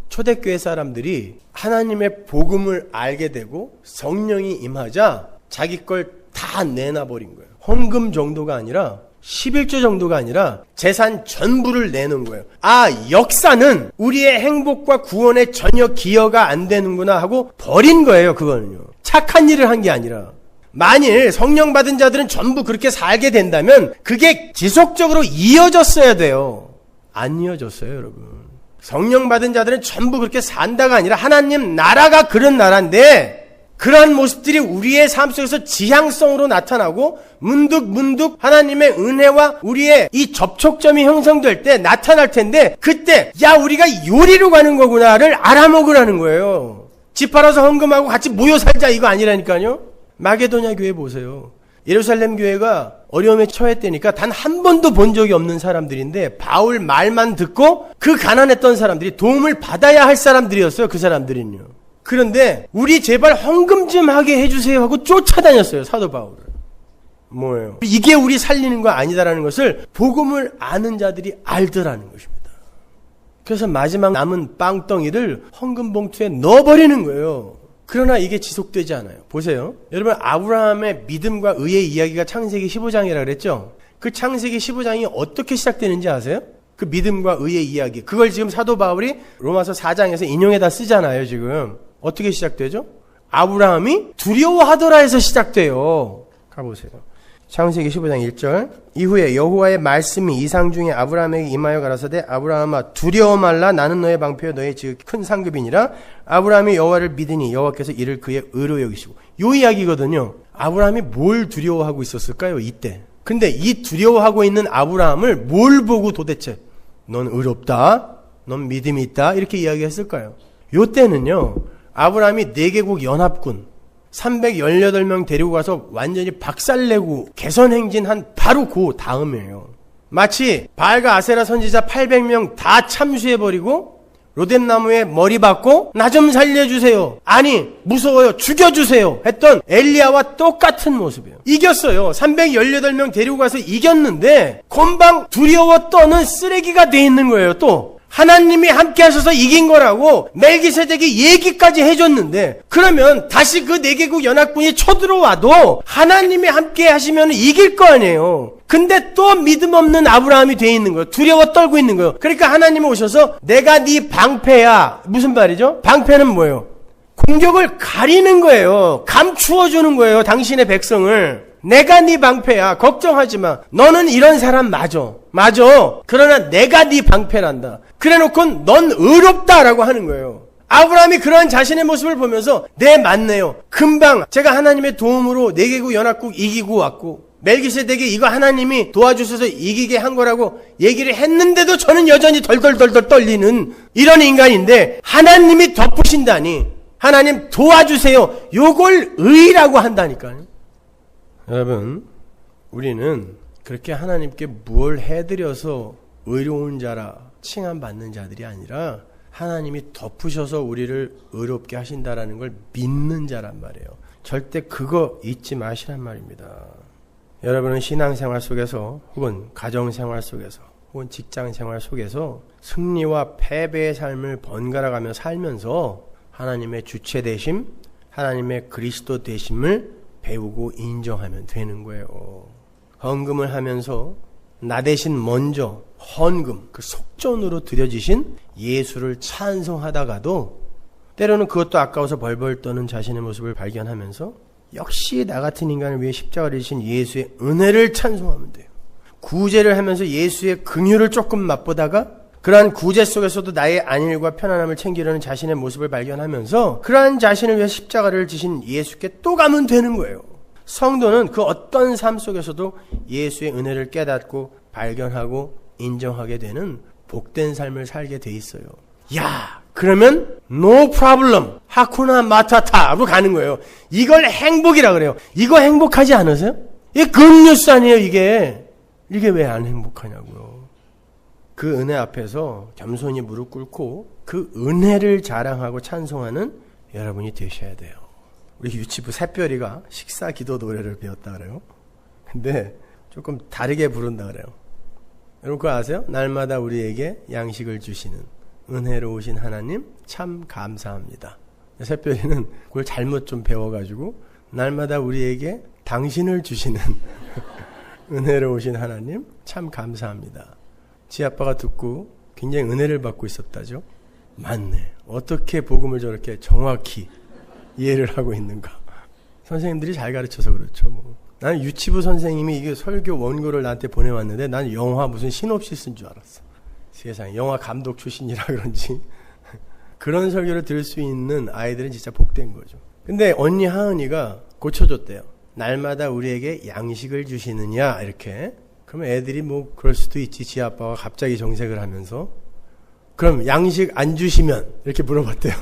초대교회 사람들이 하나님의 복음을 알게 되고 성령이 임하자 자기 걸 다 내놔버린 거예요. 헌금 정도가 아니라 11조 정도가 아니라 재산 전부를 내놓은 거예요. 아, 역사는 우리의 행복과 구원에 전혀 기여가 안 되는구나 하고 버린 거예요. 그거는요. 착한 일을 한 게 아니라. 만일 성령 받은 자들은 전부 그렇게 살게 된다면 그게 지속적으로 이어졌어야 돼요. 안 이어졌어요, 여러분. 성령 받은 자들은 전부 그렇게 산다가 아니라 하나님 나라가 그런 나라인데 그러한 모습들이 우리의 삶 속에서 지향성으로 나타나고 문득 하나님의 은혜와 우리의 이 접촉점이 형성될 때 나타날 텐데 그때 야 우리가 요리로 가는 거구나를 알아먹으라는 거예요. 집 팔아서 헌금하고 같이 모여 살자 이거 아니라니까요. 마게도냐 교회 보세요. 예루살렘 교회가 어려움에 처했다니까 단 한 번도 본 적이 없는 사람들인데 바울 말만 듣고 그 가난했던 사람들이 도움을 받아야 할 사람들이었어요. 그 사람들은요. 그런데 우리 제발 헌금 좀 하게 해주세요 하고 쫓아다녔어요. 사도 바울을. 뭐예요? 이게 우리 살리는 거 아니다라는 것을 복음을 아는 자들이 알더라는 것입니다. 그래서 마지막 남은 빵덩이를 헌금 봉투에 넣어버리는 거예요. 그러나 이게 지속되지 않아요. 보세요. 여러분 아브라함의 믿음과 의의 이야기가 창세기 15장이라 그랬죠. 그 창세기 15장이 어떻게 시작되는지 아세요? 그 믿음과 의의 이야기. 그걸 지금 사도 바울이 로마서 4장에서 인용해다 쓰잖아요. 지금. 어떻게 시작되죠? 아브라함이 두려워하더라에서 시작돼요. 가보세요. 창세기 15장 1절. 이후에 여호와의 말씀이 이상 중에 아브라함에게 임하여 가라사대 아브라함아 두려워 말라 나는 너의 방패여 너의 지극히 큰 상급이니라. 아브라함이 여호와를 믿으니 여호와께서 이를 그의 의로 여기시고. 요 이야기거든요. 아브라함이 뭘 두려워하고 있었을까요? 이때. 근데 이 두려워하고 있는 아브라함을 뭘 보고 도대체 넌 의롭다, 넌 믿음이 있다 이렇게 이야기했을까요? 요 때는요. 아브라함이 4개국 연합군 318명 데리고 가서 완전히 박살내고 개선행진한 바로 그 다음이에요. 마치 바알과 아세라 선지자 800명 다 참수해버리고 로뎀나무에 머리 박고 나 좀 살려주세요. 아니 무서워요. 죽여주세요. 했던 엘리야와 똑같은 모습이에요. 이겼어요. 318명 데리고 가서 이겼는데 금방 두려워 떠는 쓰레기가 돼 있는 거예요. 또 하나님이 함께 하셔서 이긴 거라고 멜기세덱이 얘기까지 해줬는데 그러면 다시 그 4개국 연합군이 쳐들어와도 하나님이 함께 하시면 이길 거 아니에요. 근데 또 믿음 없는 아브라함이 돼 있는 거예요. 두려워 떨고 있는 거예요. 그러니까 하나님이 오셔서 내가 네 방패야. 무슨 말이죠? 방패는 뭐예요? 공격을 가리는 거예요. 감추어 주는 거예요. 당신의 백성을. 내가 네 방패야. 걱정하지 마. 너는 이런 사람 맞아. 그러나 내가 네 방패란다. 그래놓고 넌 의롭다라고 하는 거예요. 아브라함이 그런 자신의 모습을 보면서 네 맞네요. 금방 제가 하나님의 도움으로 4개국 연합국 이기고 왔고 멜기세덱이 이거 하나님이 도와주셔서 이기게 한 거라고 얘기를 했는데도 저는 여전히 덜덜덜 떨리는 이런 인간인데 하나님이 덮으신다니 하나님 도와주세요. 요걸 의라고 한다니까요. 여러분 우리는 그렇게 하나님께 뭘 해드려서 의로운 자라 칭함받는 자들이 아니라 하나님이 덮으셔서 우리를 의롭게 하신다라는 걸 믿는 자란 말이에요. 절대 그거 잊지 마시란 말입니다. 여러분은 신앙생활 속에서 혹은 가정생활 속에서 혹은 직장생활 속에서 승리와 패배의 삶을 번갈아가며 살면서 하나님의 주체 되심, 하나님의 그리스도 되심을 배우고 인정하면 되는 거예요. 헌금을 하면서 나 대신 먼저 헌금, 그 속전으로 드려지신 예수를 찬송하다가도 때로는 그것도 아까워서 벌벌 떠는 자신의 모습을 발견하면서 역시 나 같은 인간을 위해 십자가를 지신 예수의 은혜를 찬송하면 돼요. 구제를 하면서 예수의 긍휼을 조금 맛보다가 그러한 구제 속에서도 나의 안일과 편안함을 챙기려는 자신의 모습을 발견하면서 그러한 자신을 위해 십자가를 지신 예수께 또 가면 되는 거예요. 성도는 그 어떤 삶 속에서도 예수의 은혜를 깨닫고 발견하고 인정하게 되는 복된 삶을 살게 돼 있어요. 야, 그러면 no problem, 하쿠나 마타타로 가는 거예요. 이걸 행복이라 그래요. 이거 행복하지 않으세요? 이게 굿뉴스 아니에요, 이게. 이게 왜 안 행복하냐고요. 그 은혜 앞에서 겸손히 무릎 꿇고 그 은혜를 자랑하고 찬송하는 여러분이 되셔야 돼요. 우리 유치부 새별이가 식사 기도 노래를 배웠다 그래요. 근데 조금 다르게 부른다 그래요. 여러분 그거 아세요? 날마다 우리에게 양식을 주시는 은혜로우신 하나님 참 감사합니다. 새별이는 그걸 잘못 좀 배워가지고 날마다 우리에게 당신을 주시는 은혜로우신 하나님 참 감사합니다. 지 아빠가 듣고 굉장히 은혜를 받고 있었다죠. 맞네. 어떻게 복음을 저렇게 정확히 이해를 하고 있는가. 선생님들이 잘 가르쳐서 그렇죠. 뭐. 나는 유치부 선생님이 이게 설교 원고를 나한테 보내왔는데 난 영화 무슨 시놉시스인 줄 알았어. 세상에 영화 감독 출신이라 그런지 그런 설교를 들을 수 있는 아이들은 진짜 복된 거죠. 근데 언니 하은이가 고쳐줬대요. 날마다 우리에게 양식을 주시느냐 이렇게. 그러면 애들이 뭐 그럴 수도 있지. 지 아빠가 갑자기 정색을 하면서 그럼 양식 안 주시면 이렇게 물어봤대요.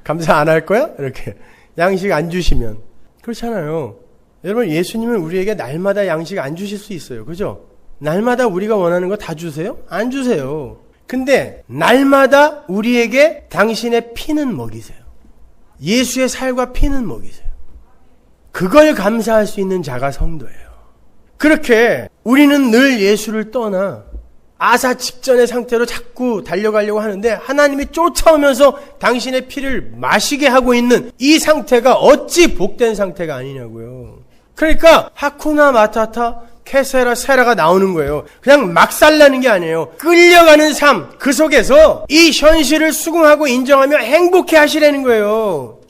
감사 안 할 거야? 이렇게. 양식 안 주시면. 그렇잖아요. 여러분 예수님은 우리에게 날마다 양식 안 주실 수 있어요. 그죠? 날마다 우리가 원하는 거 다 주세요? 안 주세요. 근데 날마다 우리에게 당신의 피는 먹이세요. 예수의 살과 피는 먹이세요. 그걸 감사할 수 있는 자가 성도예요. 그렇게 우리는 늘 예수를 떠나 아사 직전의 상태로 자꾸 달려가려고 하는데 하나님이 쫓아오면서 당신의 피를 마시게 하고 있는 이 상태가 어찌 복된 상태가 아니냐고요. 그러니까 하쿠나 마타타 케세라 세라가 나오는 거예요. 그냥 막 살라는 게 아니에요. 끌려가는 삶, 그 속에서 이 현실을 수긍하고 인정하며 행복해 하시라는 거예요.